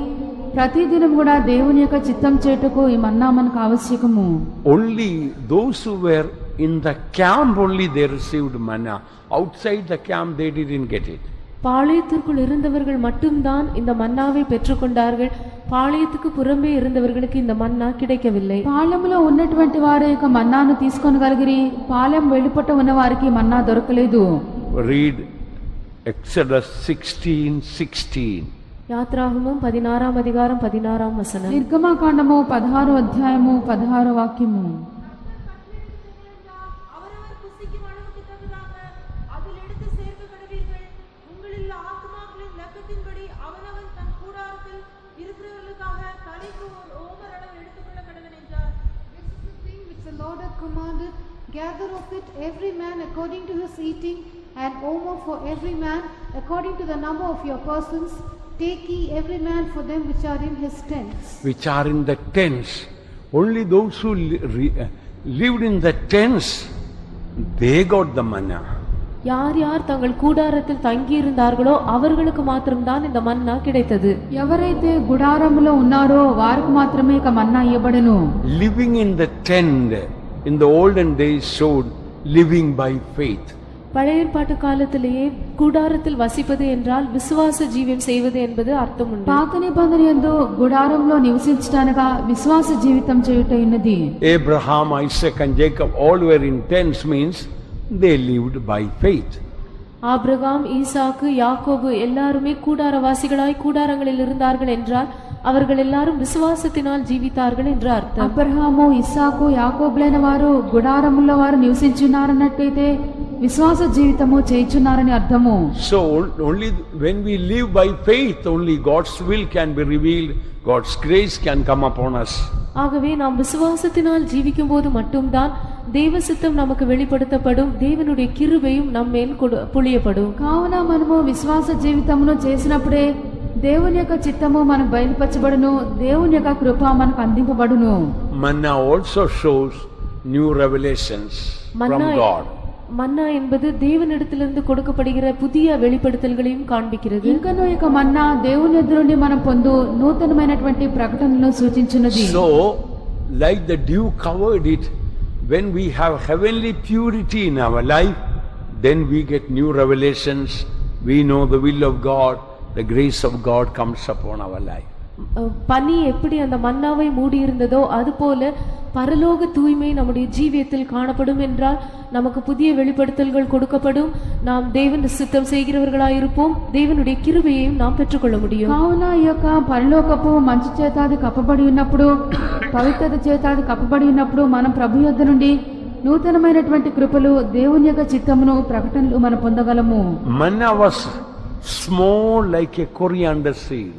ప్రతిదినం కూడా దేవుని యొక్క చిత్తం చేయుటకు ఈ మన్నా మనకు ఆవశ్యకము. Only those who were in the camp, only they received manna. Outside the camp they didn't get it. பாளையத்திற்குள் இருந்தவர்கள் மட்டும்தான் இந்த மன்னாவை பெற்றுக்கொண்டார்கள். பாளையத்துக்கு புறம்பே இருந்தவர்களுக்கு இந்த மன்னா கிடைக்கவில்லை. పాలెంలో ఉన్నటువంటి వారు యొక్క మన్నాను తీసుకొనగలిగిరి. పాలెం వెలుపట ఉన్న వారికి మన్నా దొరకలేదు. Read Exodus 16:16. யாத்ராகமம் 16ஆம் அதிகாரம் 16ஆம் வசனம். నిర్గమకాండము 16వ అధ్యాయము 16వ వాక్యము. அவரவர் புசிக்கும் அளவுக்கு தகுதாக அதில் எடுத்து சேர்க்க கடவீர்கள். உங்களில் ஆத்துமாக்களின் லெக்கத்தின்படி அவனவன் தன் கூடாரத்தில் இருக்கிறவர்களுக்காக தலைக்கு ஒரு ஓமர் அளவு எடுத்துக்கொள்ள கடவன் என்றார். This is the thing which the Lord hath commanded. Gather of it every man according to his eating, and omer for every man according to the number of your persons. Take ye every man for them which are in his tents. Which are in the tents. Only those who lived in the tents, they got the manna. யார் யார் தங்கள் கூடாரத்தில் தங்கி இருந்தார்களோ அவர்களுக்கு மாத்திரம்தான் இந்த மன்னா கிடைத்தது. ఎవరైతే గుడారములో ఉన్నారో వారికి మాత్రమే ఇక మన్నా ఇవ్వబడెను. Living in the tent in the olden days showed living by faith. பழைய ஏற்பாட்டு காலத்திலேயே கூடாரத்தில் வசிப்பது என்றால் விசுவாச ஜீவியம் செய்வது என்பது அர்த்தம் உண்டு. పాత నిబంధన యందు గుడారంలో నివసించడానగా విశ్వాస జీవితం చేయుట ఉన్నది. Abraham, Isaac and Jacob all were in tents means they lived by faith. Abraham, ஈசாக்கு, யாக்கோபு எல்லாருமே கூடாரவாசிகளாய் கூடாரங்களில் இருந்தார்கள் என்றால் அவர்கள் எல்லாரும் விசுவாசத்தினால் ஜீவித்தார்கள் என்று அர்த்தம். అబ్రహాము, ఇస్సాకు, యాకోబులైన వారు గుడారములో వారు నివసించున్నారన్నట్లయితే విశ్వాస జీవితము చేయుచున్నారని అర్థము. So only when we live by faith, only God's will can be revealed, God's grace can come upon us. ஆகவே நாம் விசுவாசத்தினால் ஜீவிக்கும் போது மட்டும்தான் தேவ சித்தம் நமக்கு வெளிப்படுத்தப்படும், தேவனுடைய கிருபையும் நம்மேல் பொழியப்படும். కావున మనము విశ్వాస జీవితమును చేసినప్పుడే దేవుని యొక్క చిత్తము మనకు బయలుపరచబడును, దేవుని యొక్క కృప మనకు అందింపబడును. Manna also shows new revelations from God. மன்னா என்பது தேவனிடத்திலிருந்து கொடுக்கப்படுகிற புதிய வெளிப்படுத்தல்களையும் காண்பிக்கிறது. ఇంకను ఇక మన్నా దేవుని ఎదురు నుండి మనం పొందు నూతనమైనటువంటి ప్రకటనలను సూచించున్నది. So like the dew covered it, when we have heavenly purity in our life, then we get new revelations. We know the will of God, the grace of God comes upon our life. பனி எப்படி அந்த மன்னாவை மூடி இருந்ததோ அதுபோல பரலோக தூய்மை நம்முடைய ஜீவியத்தில் காணப்படும் என்றால் நமக்கு புதிய வெளிப்படுத்தல்கள் கொடுக்கப்படும். நாம் தேவன் சித்தம் செய்கிறவர்களாயிருப்போம். தேவனுடைய கிருபையையும் நாம் பெற்றுக்கொள்ள முடியும். కావున ఈ యొక్క పరలోకపు మంచి చేత అది కప్పబడి ఉన్నప్పుడు, పవిత్రత చేత అది కప్పబడి ఉన్నప్పుడు మనం ప్రభు యొద్ద నుండి నూతనమైనటువంటి కృపలు, దేవుని యొక్క చిత్తమును, ప్రకటనలు మనం పొందగలము. Manna was small like a coriander seed.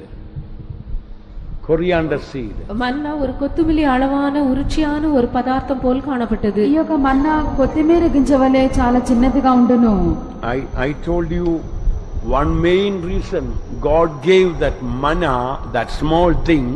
Coriander seed. மன்னா ஒரு கொத்துமிலி அளவான உருச்சியான ஒரு பதார்த்தம் போல் காணப்பட்டது. ఈ యొక్క మన్నా కొత్తిమీర గింజ వలె చాలా చిన్నదిగా ఉండును. I told you one main reason God gave that manna, that small thing,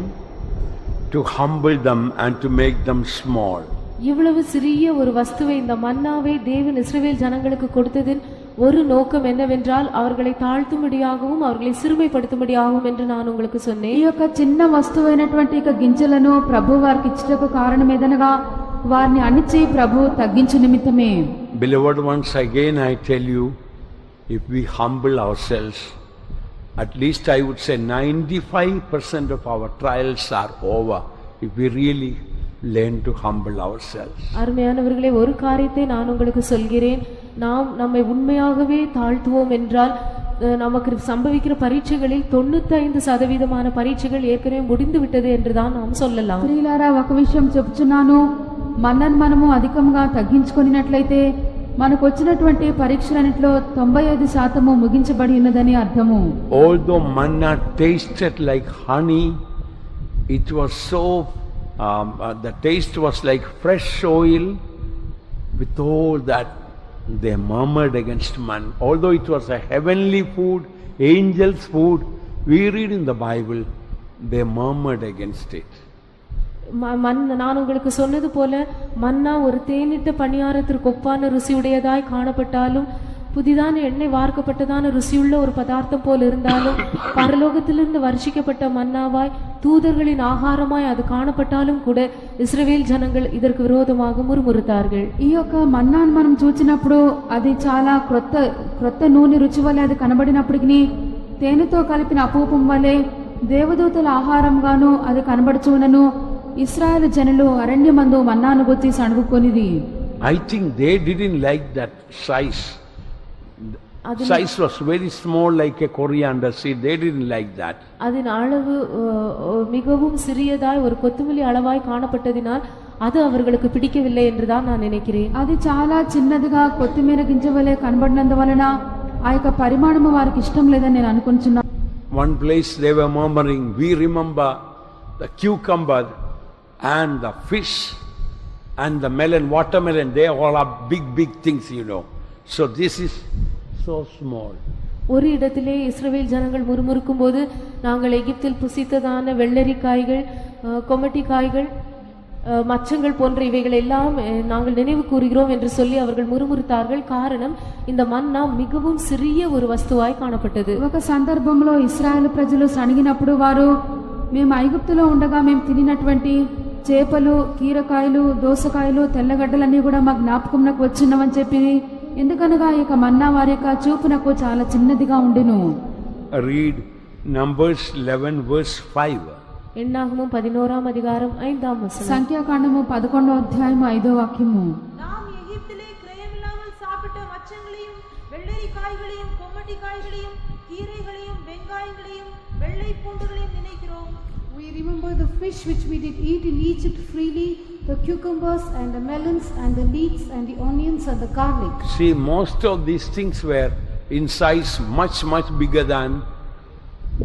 to humble them and to make them small. இவ்வளவு சிறிய ஒரு வஸ்துவை, இந்த மன்னாவை தேவன் இஸ்ரவேல் ஜனங்களுக்கு கொடுத்ததின் ஒரு நோக்கம் என்னவென்றால் அவர்களை தாழ்த்தும்படியாகவும் அவர்களை சிறுமைப்படுத்தும்படியாகவும் என்று நான் உங்களுக்கு சொன்னேன். ఈ యొక్క చిన్న వస్తువైనటువంటి ఇక గింజలను ప్రభు వారికి ఇచ్చుటకు కారణం ఏదనగా వారిని అణిచి ప్రభు తగ్గించు నిమిత్తమే. Beloved ones, again I tell you, if we humble ourselves, at least I would say 95% of our trials are over if we really learn to humble ourselves. அருமையானவர்களே, ஒரு காரியத்தை நான் உங்களுக்கு சொல்கிறேன். நாம் நம்மை உண்மையாகவே தாழ்த்துவோம் என்றால் நமக்கு சம்பவிக்கிற பரீட்சைகளில் 95% பரீட்சைகள் ஏற்கனவே முடிந்து விட்டது என்றுதான் நாம் சொல்லலாம். ప్రియులారా, ఒక విషయం చెప్తున్నాను, మనల్ని మనము అధికంగా తగ్గించుకున్నట్లయితే మనకు వచ్చినటువంటి పరీక్షలన్నింటిలో 95% ముగించబడి ఉన్నదని అర్థము. Although manna tasted like honey, it was so, the taste was like fresh oil. With all that, they murmured against manna. Although it was a heavenly food, angels' food, we read in the Bible, they murmured against it. நான் உங்களுக்கு சொன்னது போல மன்னா ஒரு தேனிட்ட பணியாரத்திற்கு ஒப்பான ருசியுடையதாய் காணப்பட்டாலும், புதிதான எண்ணெய் வார்க்கப்பட்டதான ருசியுள்ள ஒரு பதார்த்தம் போல் இருந்தாலும், பரலோகத்திலிருந்து வருஷிக்கப்பட்ட மன்னாவாய் தூதர்களின் ஆகாரமாய் அது காணப்பட்டாலும் கூட இஸ்ரவேல் ஜனங்கள் இதற்கு விரோதமாக முறுமுறுத்தார்கள். ఈ యొక్క మన్నాను మనం చూచినప్పుడు అది చాలా క్రొత్త నూనె రుచి వలె అది కనబడినప్పటికీ తేనెతో కలిపిన అపూపం వలె దేవదూతల ఆహారంగాను అది కనబడుచున్నను. ఇశ్రాయేలు జనులు అరణ్యమందు మన్నాను గురించి సణుగుకొనిది. I think they didn't like that size. Size was very small, like a coriander seed. They didn't like that. அதன் அளவு மிகவும் சிறியதாய் ஒரு கொத்துமல்லி அளவாய் காணப்பட்டதினால் அது அவர்களுக்கு பிடிக்கவில்லை என்றுதான் நான் நினைக்கிறேன். అది చాలా చిన్నదిగా కొత్తిమీర గింజ వలె కనబడినందువలన ఆ యొక్క పరిమాణము వారికి ఇష్టం లేదని నేను అనుకుంటున్నాను. One place they were murmuring, we remember the cucumber and the fish and the melon, watermelon, they all are big things, you know. So this is so small. ஒரு இடத்திலே இஸ்ரவேல் ஜனங்கள் முறுமுறுக்கும் போது, நாங்கள் எகிப்தில் புசித்ததான வெள்ளரிக்காய்கள், கொமட்டி காய்கள், மச்சங்கள் போன்ற இவைகள் எல்லாம் நாங்கள் நினைவு கூறுகிறோம் என்று சொல்லி அவர்கள் முறுமுறுத்தார்கள். காரணம், இந்த மன்னா மிகவும் சிறிய ஒரு வஸ்துவாய் காணப்பட்டது. ఒక సందర్భంలో ఇశ్రాయేలు ప్రజలు సణిగినప్పుడు వారు, మేము ఐగుప్తులో ఉండగా మేము తినినటువంటి చేపలు, కీరకాయలు, దోసకాయలు, తెల్లగడ్డలన్నీ కూడా మా జ్ఞాపకంలోకి వచ్చినవని చెప్పి, ఎందుకనగా ఈ యొక్క మన్నా వారి యొక్క చూపునకు చాలా చిన్నదిగా ఉండెను. Read Numbers 11 verse 5. எண்ணாகமம் 11ஆம் அதிகாரம் 5ஆம் வசனம். సంఖ్యాకాండము 11వ అధ్యాయము 5వ వాక్యము. நாம் எகிப்திலே கிரயமில்லாமல் சாப்பிட்ட மச்சங்களையும் வெள்ளரிக்காய்களையும் கொம்மட்டிக்காய்களையும் கீரைகளையும் வெங்காயங்களையும் வெள்ளை பூண்டுகளையும் நினைக்கிறோம். We remember the fish which we did eat in Egypt freely, the cucumbers and the melons and the leeks and the onions and the garlic. See, most of these things were in size much bigger than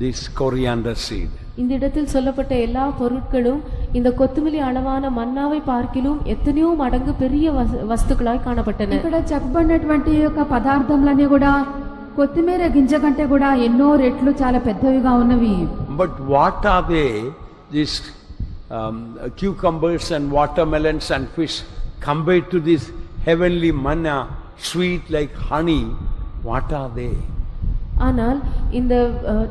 this coriander seed. இந்த இடத்தில் சொல்லப்பட்ட எல்லா பொருட்களும் இந்த கொத்துமல்லி அளவான மன்னாவை பார்க்கிலும் எத்தனையோ மடங்கு பெரிய వస్తుக்களாய் காணப்பட்டன. ఇక్కడ చెప్పబడినటువంటి యొక్క పదార్థములన్నీ కూడా కొత్తిమీర గింజ కంటే కూడా ఎన్నో రెట్లు చాలా పెద్దవిగా ఉన్నవి. But what are they, these cucumbers and watermelons and fish, compared to this heavenly manna, sweet like honey? What are they? ஆனால் இந்த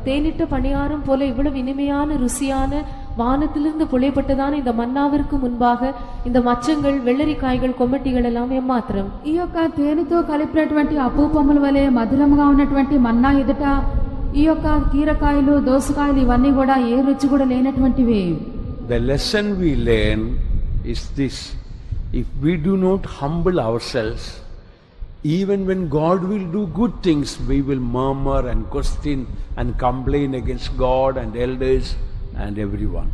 தேனிட்ட பணியாரம் போல இவ்வளவு இனிமையான ருசியான வானத்திலிருந்து புளைப்பட்டதான இந்த மன்னாவிற்கு முன்பாக இந்த மச்சங்கள், வெள்ளரிக்காய்கள், కొమ్మటిகள் எல்லாம் ఏమాత్రం. ఈ యొక్క తేనెతో కలిపినటువంటి అపూపముల వలె మధురముగా ఉన్నటువంటి మన్నా ఎదుట ఈ యొక్క కీరకాయలు, దోసకాయలు ఇవన్నీ కూడా ఏ రుచి కూడా లేనటువంటివి. The lesson we learn is this: if we do not humble ourselves, even when God will do good things, we will murmur and question and complain against God and elders and everyone.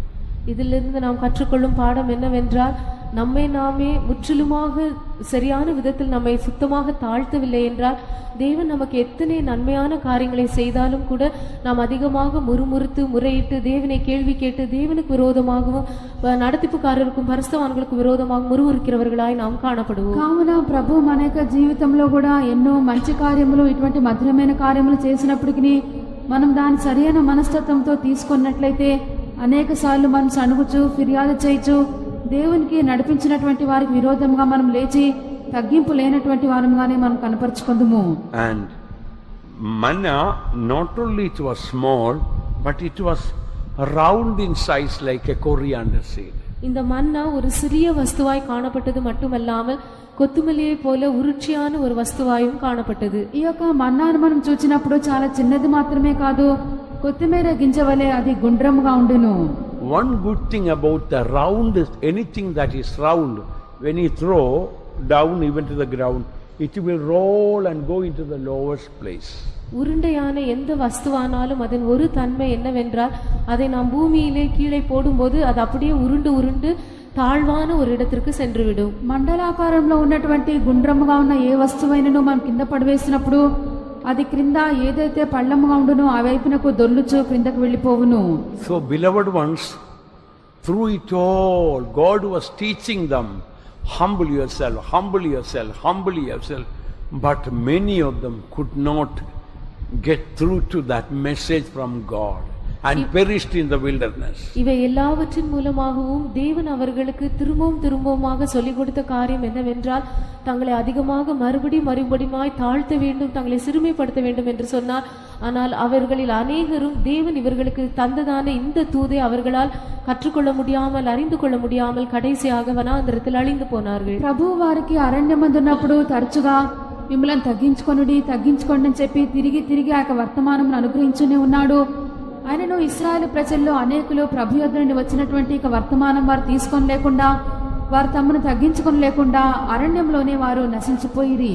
இதிலிருந்து நாம் கற்றுக்கொள்ளும் பாடம் என்னவென்றால், நம்மை நாமே முற்றிலுமாக சரியான விதத்தில் நம்மை சுத்தமாக தாழ்த்தவில்லை என்றால், தேவன் நமக்கு எத்தனை நன்மையான காரியங்களை செய்தாலும் கூட நாம் அதிகமாக முறுமுறுத்து முறையிட்டு தேவனை கேள்வி கேட்டு தேவனுக்கு விரோதமாகவும் நடத்திப்புக்காரருக்கும் பரிசுத்தவான்களுக்கு விரோதமாக முறுமுறுக்கிறவர்களாய் நாம் காணப்படுவோம். కావున ప్రభు మన యొక్క జీవితంలో కూడా ఎన్నో మంచి కార్యములు, ఇటువంటి మధురమైన కార్యములు చేసినప్పటికీ మనం దాని సరైన మనస్తత్వంతో తీసుకున్నట్లయితే అనేక సార్లు మనం సణుగుచు ఫిర్యాదు చేయొచ్చు, దేవునికి నడిపించినటువంటి వారికి విరోధంగా మనం లేచి తగ్గింపు లేనటువంటి వారంగానే మనం కనపరుచుకుందుము. And manna, not only it was small, but it was round in size like a coriander seed. இந்த மன்னா ஒரு சிறிய வஸ்துவாய் காணப்பட்டது மட்டுமல்லாமல் కొత్తుమల్లిயை పోల ఉరుచిயான ஒரு వస్తువాயும் కాణపట్టదు. ఈ యొక్క మన్నాను మనం చూచినప్పుడు చాలా చిన్నది మాత్రమే కాదు, కొత్తిమీర గింజ వలె అది గుండ్రముగా ఉండెను. One good thing about the round is, anything that is round, when you throw down even to the ground, it will roll and go into the lowest place. உருண்டையான எந்த வஸ்துவானாலும் அதன் ஒரு தன்மை என்னவென்றால், அதை நாம் பூமியிலே கீழே போடும்போது அது அப்படியே உருண்டு தாழ்வான ஒரு இடத்திற்கு சென்றுவிடும். మండలాకారంలో ఉన్నటువంటి గుండ్రముగా ఉన్న ఏ వస్తువైనను మనం కింద పడవేసినప్పుడు అది క్రింద ఏదైతే పళ్ళముగా ఉండునో ఆ వైపునకు దొర్లుచు క్రిందకు వెళ్ళిపోవును. So beloved ones, through it all, God was teaching them, humble yourself, humble yourself, humble yourself. But many of them could not get through to that message from God and perished in the wilderness. இவை எல்லாவற்றின் மூலமாகவும் தேவன் அவர்களுக்கு திரும்பவுமாக சொல்லிக் கொடுத்த காரியம் என்னவென்றால், தங்களை அதிகமாக மறுபடியுமாய் தாழ்த்த வேண்டும், தங்களை சிறுமைப்படுத்த வேண்டும் என்று சொன்னார். ஆனால் அவர்களில் அநேகரும் தேவன் இவர்களுக்கு தந்ததான இந்த தூதை அவர்களால் கற்றுக்கொள்ள முடியாமல், அறிந்து கொள்ள முடியாமல் கடைசியாக வனாந்தரத்தில் அழிந்து போனார்கள். ప్రభు వారికి అరణ్యమందున్నప్పుడు తరచుగా మిమ్మల్ని తగ్గించుకోండి అని చెప్పి తిరిగి ఆ వర్తమానం అనుగ్రహించునే ఉన్నాడు. ఆయనను ఇశ్రాయేలు ప్రజల్లో అనేకులు ప్రభు యొద్ద నుండి వచ్చినటువంటి వర్తమానం వారు తీసుకొని లేకుండా, వారు తమను తగ్గించుకొని లేకుండా అరణ్యంలోనే వారు నశించిపోయిరి.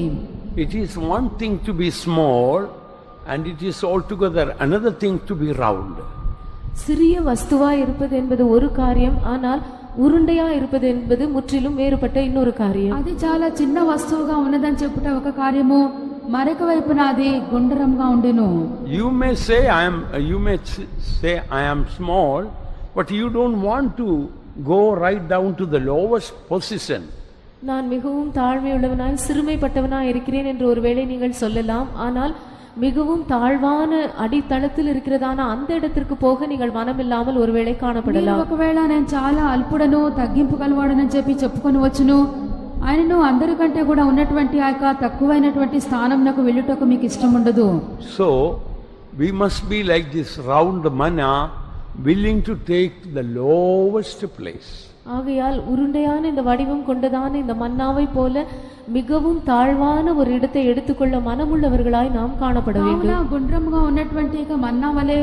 It is one thing to be small and it is altogether another thing to be round. சிறிய வஸ்துவாய் இருப்பது என்பது ஒரு காரியம், ஆனால் ఉరుండయా இருப்பது என்பது ముற்றிலும் వేరుపட்ட இன்னொரு కారియం. అది చాలా చిన్న వస్తువుగా ఉన్నదని చెప్పుట ఒక కార్యము, మరొక వైపున అది గుండ్రంగా ఉండెను. You may say I am small, but you don't want to go right down to the lowest position. நான் மிகவும் தாழ்மையுள்ளவனாய் சிறுமைப்பட்டவனாய் இருக்கிறேன் என்று ஒருவேளை நீங்கள் சொல்லலாம். ஆனால் மிகவும் தாழ்வான அடித்தளத்தில் இருக்கிறதான அந்த இடத்திற்கு போக நீங்கள் மனமில்லாமல் ஒருவேளை காணப்படலாம். ఒకవేళ నేను చాలా అల్పుడను తగ్గింపు కలవాడనని చెప్పి చెప్పుకొని వచ్చును, ఆయనను అందరికంటే కూడా ఉన్నటువంటి ఆ తక్కువైనటువంటి స్థానంకు వెళ్ళుటకు మీకు ఇష్టం ఉండదు. So we must be like this round manna, willing to take the lowest place. ஆகையால் உருண்டையான இந்த வடிவம் கொண்டதான இந்த மன்னாவை போல மிகவும் தாழ்வான ஒரு இடத்தை எடுத்துக்கொள்ள மனமுள்ளவர்களாய் நாம் காணப்பட வேண்டும். గుండ్రముగా ఉన్నటువంటి మన్నా వలె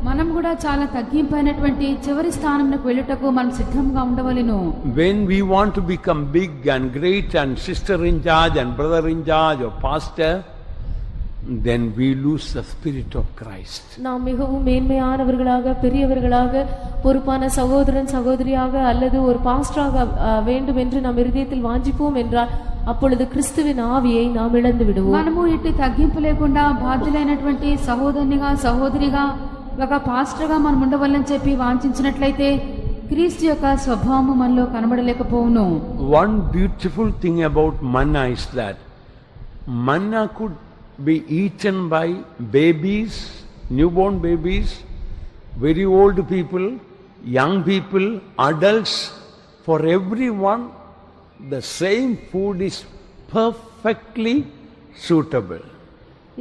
మనం కూడా చాలా తగ్గింపైనటువంటి చివరి స్థానంకు వెళ్ళుటకు మనం సిద్ధంగా ఉండవలెను. When we want to become big and great and sister in charge and brother in charge or pastor, then we lose the spirit of Christ. நாம் மிகவும் மேன்மையானவர்களாக, பெரியவர்களாக, பொறுப்பான சகோதரன் சகோதரியாக அல்லது ஒரு பாஸ்டராக வேண்டும் என்று நாம் இருதயத்தில் வாஞ்சிப்போம் என்றால் அப்பொழுது கிறிஸ்துவின் ஆவியை நாம் இழந்து விடுவோம். మనము ఇట్టి తగ్గింపు లేకుండా బాధ్యులైనటువంటి సహోదరునిగా సహోదరిగా ఒక పాస్టర్గా మనం ఉండవాలని చెప్పి వాంఛించినట్లయితే క్రీస్తు యొక్క స్వభావం మనలో కనబడలేకపోవును. One beautiful thing about manna is that manna could be eaten by babies, newborn babies, very old people, young people, adults. For everyone, the same food is perfectly suitable.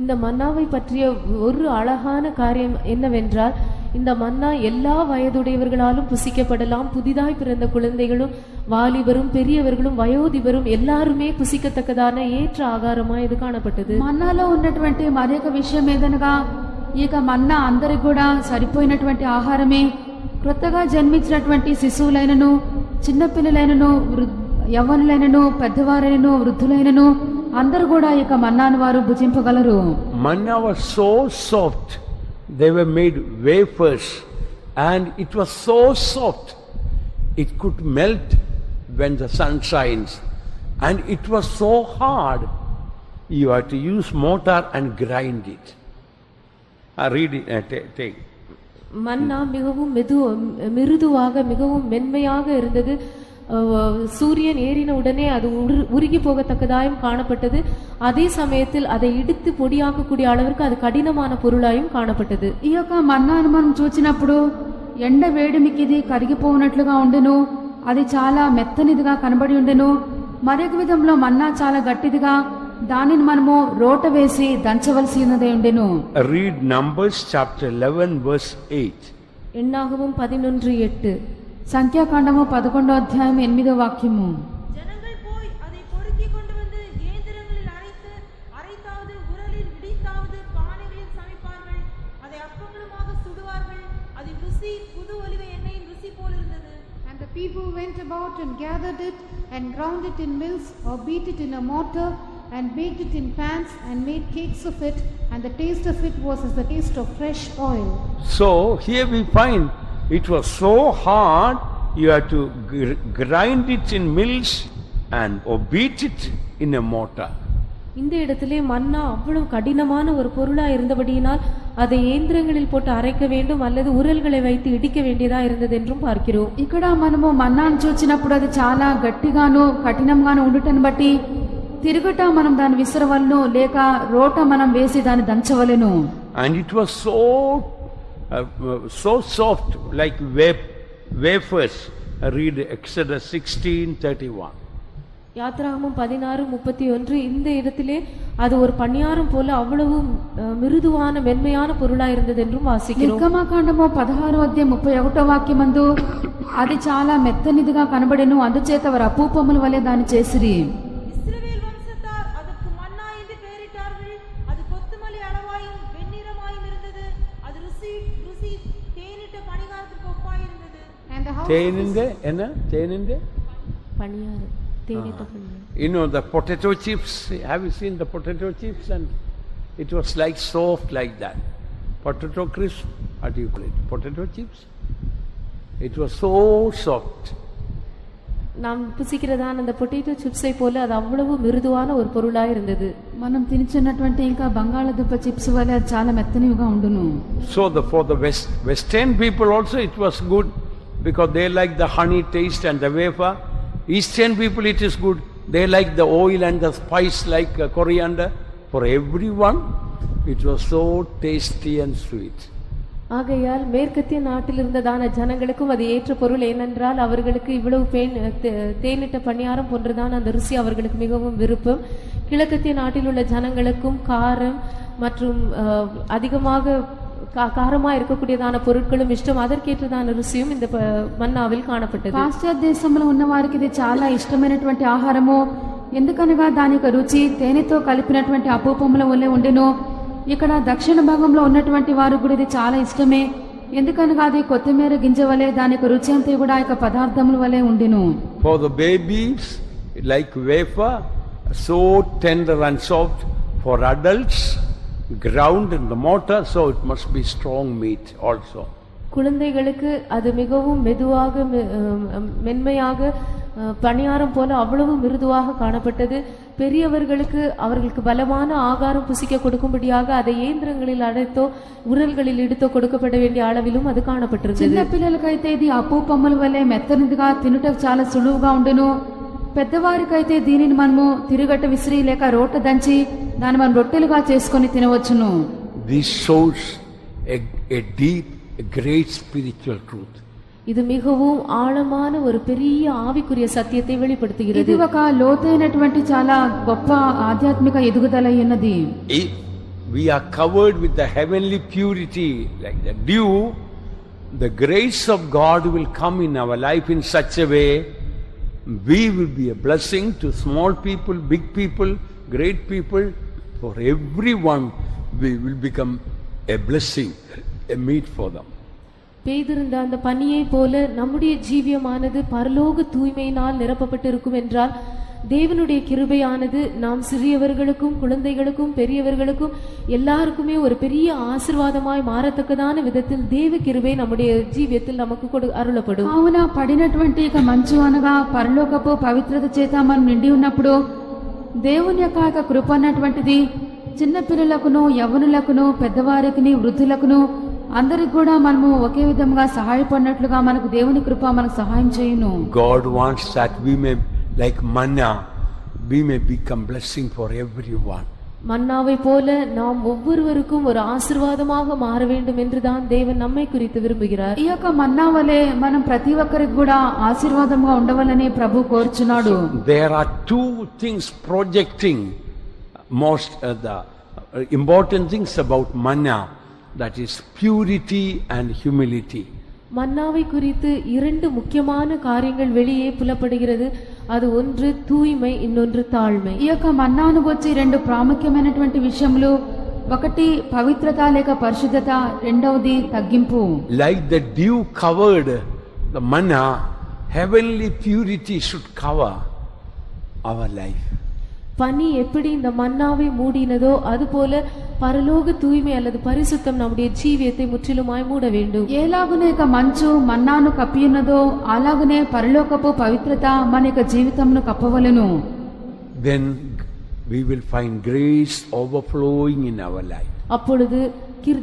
இந்த மன்னாவை பற்றிய ஒரு அழகான காரியம் என்னவென்றால், இந்த மன்னா எல்லா வயதுடையவர்களாலும் புசிக்கப்படலாம். புதிதாய் பிறந்த குழந்தைகளும், வாலிபரும், பெரியவர்களும், வயோதிபரும் எல்லாருமே புசிக்கத்தக்கதான ஏற்ற ஆகாரமாய் இது காணப்பட்டது. మన్నాలో ఉన్నటువంటి మరొక విషయం ఏదనగా, ఇక మన్నా అందరికి కూడా సరిపోయినటువంటి ఆహారమే. క్రొత్తగా జన్మించినటువంటి శిశువులైనను, చిన్నపిల్లలైనను, యవ్వనులైనను, పెద్దవారైనను, వృద్ధులైనను అందరూ కూడా ఇక మన్నాను వారు భుజింపగలరు. Manna was so soft, they were made wafers, and it was so soft, it could melt when the sun shines, and it was so hard, you had to use mortar and grind it. Read it, take. மன்னா மிகவும் மிருதுவாக, மிகவும் மென்மையாக இருந்தது. சூரியன் ஏறின உடனே அது உருகி போகத்தக்கதாயும் காணப்பட்டது. அதே சமயத்தில் அதை இடித்து பொடியாக்கக்கூடிய அளவிற்கு அது கடினமான பொருளாயும் காணப்பட்டது. ఈ యొక్క మన్నాను మనం చూచినప్పుడు ఎండ వేడిమికి ఇది కరిగిపోనట్లుగా ఉండెను. అది చాలా మెత్తనిదిగా కనబడి ఉండెను. మరొక విధంలో మన్నా చాలా గట్టిదిగా, దానిని మనము రోట వేసి దంచవలసి ఉన్నదే ఉండెను. Read Numbers chapter 11 verse 8. எண்ணாகமம் 11:8. సంఖ్యాకాండము 11వ అధ్యాయం 8వ వాక్యము. ஜனங்கள் போய் அதை பொறுக்கி கொண்டு வந்து இயந்திரங்களில் அரைத்தாவது உரலில் இடித்தாவது பானைகளில் சமைப்பார்கள். அதை அப்பங்களுமாக சுடுவார்கள். அதின் ருசி புது ஒலிவ எண்ணெயின் ருசி போல் இருந்தது. And the people went about and gathered it and ground it in mills or beat it in a mortar and baked it in pans and made cakes of it, and the taste of it was as the taste of fresh oil. So here we find it was so hard you have to grind it in mills and or beat it in a mortar. இந்த இடத்திலே மன்னா அவ்வளவு கடினமான ஒரு பொருளா இருந்தபடியினால் அதை இயந்திரங்களில் போட்டு அரைக்க வேண்டும் அல்லது உரல்களை வைத்து இடிக்க வேண்டியதா இருந்தது என்றும் பார்க்கிறோம். ఇక్కడ మనము మన్నాను చూచినప్పుడు అది చాలా గట్టిగాను కఠినంగాను ఉండటం బట్టి తిరుగుట మనం దాన్ని విసరవలను లేక రోట మనం వేసి దాన్ని దంచవలెను. And it was so soft like wafers. Read Exodus 16:31. யாத்ராகமம் 16:31. இந்த இடத்திலே அது ஒரு பணியாரம் போல அவ்வளவு மிருதுவான மென்மையான பொருளா இருந்தது என்றும் வாசிக்கிறோம். నిర్గమకాండము 16:31 అది చాలా మెత్తనిదిగా కనబడెను, అందుచేత వారు అపూపముల వలె దాన్ని చేసిరి. இஸ்ரவேல் வம்சத்தார் அதற்கு மன்னா என்று பெயரிட்டார்கள். அது கொத்துமல்லி அளவாயும் வெண்ணிறமாயும் இருந்தது. அது ருசி தேனிட்ட பணிகாரத்துக்கு ஒப்பாயிருந்தது. And the house தேனிന്റെ paniyaram தேனிட்ட paniyaram. You know the potato chips, have you seen the potato chips? And it was like soft like that. Potato crisp, what do you call it? Potato chips? It was so soft. நாம் புசிக்கிறதான அந்த potato சிப்ஸை போல அது அவ்வளவு மிருதுவான ஒரு பொருளா இருந்தது. మనం తినిచున్నటువంటి ఇంకా బంగాళదుంప చిప్స్ వలె అది చాలా మెత్తనివిగా ఉండును. So for the western people also it was good because they like the honey taste and the wafer. Eastern people it is good, they like the oil and the spice like coriander. For everyone it was so tasty and sweet. ஆகையால் மேற்கத்திய நாட்டில் இருந்ததான ஜனங்களுக்கும் அது ஏற்ற பொருள். ஏனென்றால் அவர்களுக்கு இவ்வளவு தேனிட்ட பணியாரம் போன்றதான அந்த ருசி அவர்களுக்கு மிகவும் விருப்பம். கிழக்கத்திய நாட்டில் உள்ள ஜனங்களுக்கும் காரம் மற்றும் அதிகமாக காரமா இருக்கக்கூடியதான பொருட்களும் ఇష్టం. அதற்கேற்றதான రుచిயும் இந்த మన్నాவில் కాణపట్టது. పాశ్చాత్య దేశంలో ఉన్న వారికి ఇది చాలా ఇష్టమైనటువంటి ఆహారము. ఎందుకనగా దాని యొక్క రుచి తేనెతో కలిపినటువంటి అపూపముల వలె ఉండెను. ఇక్కడ దక్షిణ భాగంలో ఉన్నటువంటి వారు కూడా ఇది చాలా ఇష్టమే. ఎందుకనగా అది కొత్తిమీర గింజ వలె దాని యొక్క రుచి అంతా కూడా ఆ యొక్క పదార్థముల వలె ఉండెను. For the babies like wafer, so tender and soft. For adults ground in the mortar, so it must be strong meat also. குழந்தைகளுக்கு அது மிகவும் மெதுவாக மென்மையாக பணியாரம் போல அவ்வளவு மிருதுவாக காணப்பட்டது. பெரியவர்களுக்கு அவர்களுக்கு பலமான ஆகாரம் புசிக்க கொடுக்கும்படியாக அதை இயந்திரங்களில் அடைத்தோ உரல்களில் இடுத்தோ கொடுக்கப்பட வேண்டிய அளவிலும் அது காணப்பட்டிருந்தது. చిన్న పిల్లలకైతే ఇది అపూపముల వలె మెత్తనిదిగా తినుటకు చాలా సులువుగా ఉండును. పెద్దవారికైతే దీనిని మనము తిరుగట్ట విసిరి లేక రోట దంచి దాన్ని మనం రొట్టెలుగా చేసుకొని తినవచ్చును. This shows a deep, a great spiritual truth. இது மிகவும் ஆழமான ஒரு பெரிய ஆவிக்குரிய சத்தியத்தை வெளிப்படுத்துகிறது. ఇది ఒక లోతైనటువంటి చాలా గొప్ప ఆధ్యాత్మిక ఎదుగుదల ఉన్నది. If we are covered with the heavenly purity like the dew, the grace of God will come in our life in such a way we will be a blessing to small people, big people, great people. For everyone we will become a blessing, a meat for them. பெய்திருந்த அந்த பனியை போல நம்முடைய ஜீவியமானது பரலோக தூய்மையினால் நிரப்பப்பட்டிருக்கும் என்றால் தேவனுடைய கிருபையானது நாம் சிறியவர்களுக்கும் குழந்தைகளுக்கும் பெரியவர்களுக்கும் எல்லாருக்குமே ஒரு பெரிய ஆசீர்வாதமாய் மாறத்தக்கதான விதத்தில் தேவ கிருபை நம்முடைய జీవితத்தில் நமக்கு అరుళపடும். అవునా పడినటువంటి ఇక మంచు అనగా పరలోకపు పవిత్రత చేత మనం నిండి ఉన్నప్పుడు దేవుని యొక్క కృప అన్నటువంటిది చిన్న పిల్లలకును యవ్వనులకును పెద్దవారికి వృద్ధులకును అందరికి కూడా మనము ఒకే విధంగా సహాయపడినట్లుగా మనకు దేవుని కృప మనకు సహాయం చేయును. God wants that we may like manna, we may become blessing for everyone. மன்னாவை போல நாம் ஒவ்வொருவருக்கும் ஒரு ஆசீர்வாதமாக மாற வேண்டும் என்று தான் தேவன் நம்மை குறித்து விரும்புகிறார். ఈ యొక్క మన్నా వలె మనం ప్రతి ఒక్కరికి కూడా ఆశీర్వాదంగా ఉండవాలని ప్రభు కోరుచున్నాడు. There are two things projecting most the important things about manna, that is purity and humility. மன்னாவை குறித்து இரண்டு முக்கியமான காரியங்கள் வெளியே புலப்படுகிறது. அது ஒன்று தூய்மை, இன்னொன்று தாழ்மை. ఈ యొక్క మన్నాను వచ్చి రెండు ప్రాముఖ్యమైనటువంటి విషయములు, ఒకటి పవిత్రత లేక పరిశుద్ధత, రెండవది తగ్గింపు. Like the dew covered the manna, heavenly purity should cover our life. பனி எப்படி இந்த மன்னாவை மூடினதோ அதுபோல பரலோக தூய்மை அல்லது பரிசுத்தம் நம்முடைய ஜீவியத்தை முற்றிலுமாய் மூட வேண்டும். ఎలాగునే ఇక మంచు మన్నాను కప్పి ఉన్నదో అలాగనే పరలోకపు పవిత్రత మన యొక్క జీవితంను కప్పవలెను. Then we will find grace overflowing in our life. அப்பொழுது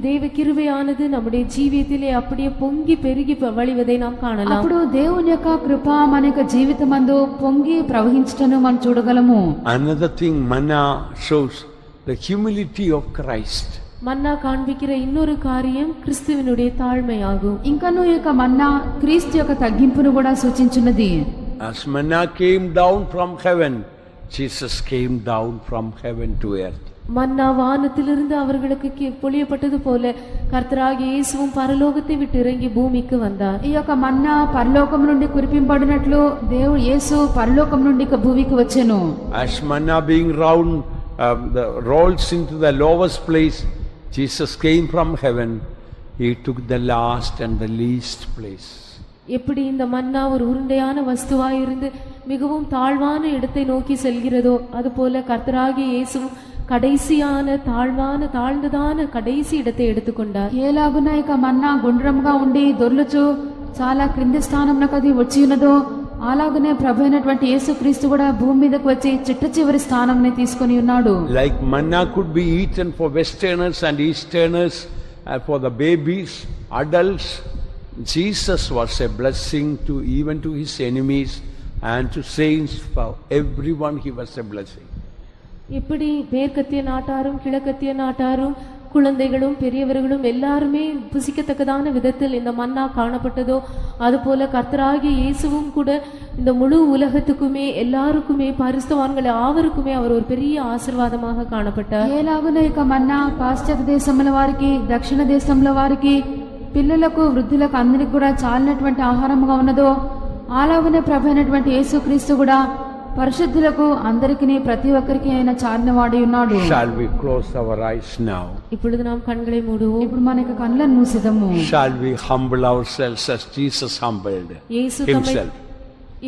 தேவ கிருபையானது நம்முடைய ஜீவியத்திலே அப்படியே பொங்கி பெருகி வழிவதை நாம் காணலாம். అప్పుడు దేవుని యొక్క కృప మన యొక్క జీవితమందు పొంగి ప్రవహించటను మనం చూడగలము. Another thing, manna shows the humility of Christ. மன்னா காண்பிக்கிற இன்னொரு காரியம் கிறிஸ்துவினுடைய தாழ்மையாகும். ఇంకను ఈ యొక్క మన్నా క్రీస్తు యొక్క తగ్గింపును కూడా సూచించున్నది. As manna came down from heaven, Jesus came down from heaven to earth. மன்னா வானத்திலிருந்து அவர்களுக்கு பொழியப்பட்டது போல கர்த்தராகிய இயேசுவும் பரலோகத்தை விட்டு இறங்கி பூமிக்கு வந்தார். ఈ యొక్క మన్నా పరలోకం నుండి కురిపింపబడినట్లు దేవుడు యేసు పరలోకం నుండి భూమికి వచ్చెను. As manna being rolls into the lowest place, Jesus came from heaven. He took the last and the least place. எப்படி இந்த மன்னா ஒரு உருண்டையான வஸ்துவாய் இருந்து மிகவும் தாழ்வான இடத்தை நோக்கி செல்கிறதோ அதுபோல கர்த்தராகிய இயேசுவும் கடைசியான தாழ்ந்ததான கடைசி இடத்தை எடுத்துக்கொண்டார். ఏలాగున ఇక మన్నా గుండ్రంగా ఉండి దొర్లుచు చాలా క్రింది స్థానంలోకి అది వచ్చి ఉన్నదో అలాగనే ప్రభు అయినటువంటి యేసుక్రీస్తు కూడా భూమి మీదకు వచ్చి చిట్ట చివరి స్థానంని తీసుకొని ఉన్నాడు. Like manna could be eaten for westerners and easterners, for the babies, adults, Jesus was a blessing to even to his enemies and to saints. For everyone he was a blessing. இப்படி மேற்கத்திய நாட்டாரும் கிழக்கத்திய நாட்டாரும் குழந்தைகளும் பெரியவர்களும் எல்லாருமே புசிக்கத்தக்கதான விதத்தில் இந்த மன்னா காணப்பட்டதோ அதுபோல கர்த்தராகிய இயேசுவும் கூட இந்த முழு உலகத்துக்குமே எல்லாருக்குமே பரிசுத்தவான்கள் யாவருக்குமே அவர் ஒரு பெரிய ஆசீர்வாதமாக காணப்பட்டார். ఏలాగున ఇక మన్నా పాశ్చాత్య దేశముల వారికి దక్షిణ దేశముల వారికి పిల్లలకు వృద్ధులకు అందరికి కూడా చాలినటువంటి ఆహారముగా ఉన్నదో అలాగనే ప్రభు అయినటువంటి యేసుక్రీస్తు కూడా పరిశుద్ధులకు అందరికీ ప్రతి ఒక్కరికి ఆయన చాలినవాడి ఉన్నాడు. Shall we close our eyes now? இப்பொழுது நாம் கண்களை மூடுவோம். ఇప్పుడు మనకి కళ్ళను మూసిదము. Shall we humble ourselves as Jesus humbled himself?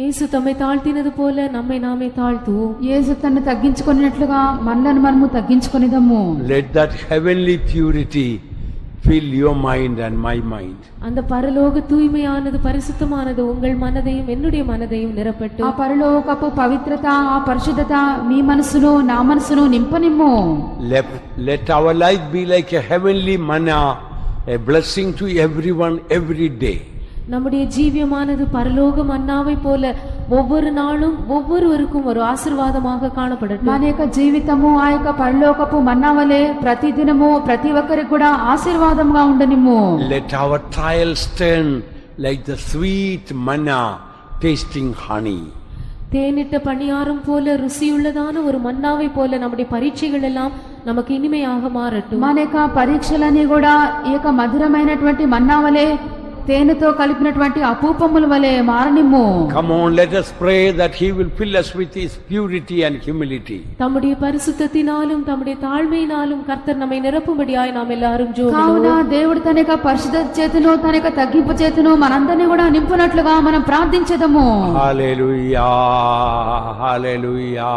యేసు తమ్மை தாழ்த்தினது போல நம்மை நாமே தாழ்த்துவோம். యేసు తన్ను తగ్గించుకున్నట్లుగా మనలను మనము తగ్గించుకొనిదము. Let that heavenly purity fill your mind and my mind. அந்த பரலோக தூய்மையானது பரிசுத்தமானது உங்கள் மனதையும் என்னுடைய மனதையும் நிரப்பட்டும். ఆ పరలోకపు పవిత్రత ఆ పరిశుద్ధత మీ మనసును నా మనసును నింపనిమ్ము. Let our life be like a heavenly manna, a blessing to everyone every day. நம்முடைய ஜீவியமானது பரலோக மன்னாவை போல ஒவ்வொரு நாளும் ஒவ்வொருவருக்கும் ஒரு ஆசீர்வாதமாக காணப்படட்டும். మన యొక్క జీవితము ఆ యొక్క పరలోకపు మన్నా వలె ప్రతి దినము ప్రతి ఒక్కరికి కూడా ఆశీర్వాదంగా ఉండనిమ్ము. Let our trials turn like the sweet manna tasting honey. தேனிட்ட பணியாரம் போல ருசியுள்ளதான ஒரு மன்னாவை போல நம்முடைய பரீட்சைகள் எல்லாம் நமக்கு இனிமையாக மாறட்டும். మన యొక్క పరీక్షలన్నీ కూడా ఈ యొక్క మధురమైనటువంటి మన్నా వలె తేనెతో కలిపినటువంటి అపూపముల వలె మారనిమ్ము. Come on, let us pray that he will fill us with his purity and humility. தம்முடைய பரிசுத்தத்தினாலும் தம்முடைய தாழ்மையினாலும் கர்த்தர் நம்மை நிரப்பும்படியாய் நாம் எல்லாரும் కావున దేవుడు తన యొక్క పరిశుద్ధ చేతును తన యొక్క తగ్గింపు చేతును మనందరినీ కూడా నింపునట్లుగా మనం ప్రార్థించదము. Hallelujah, hallelujah.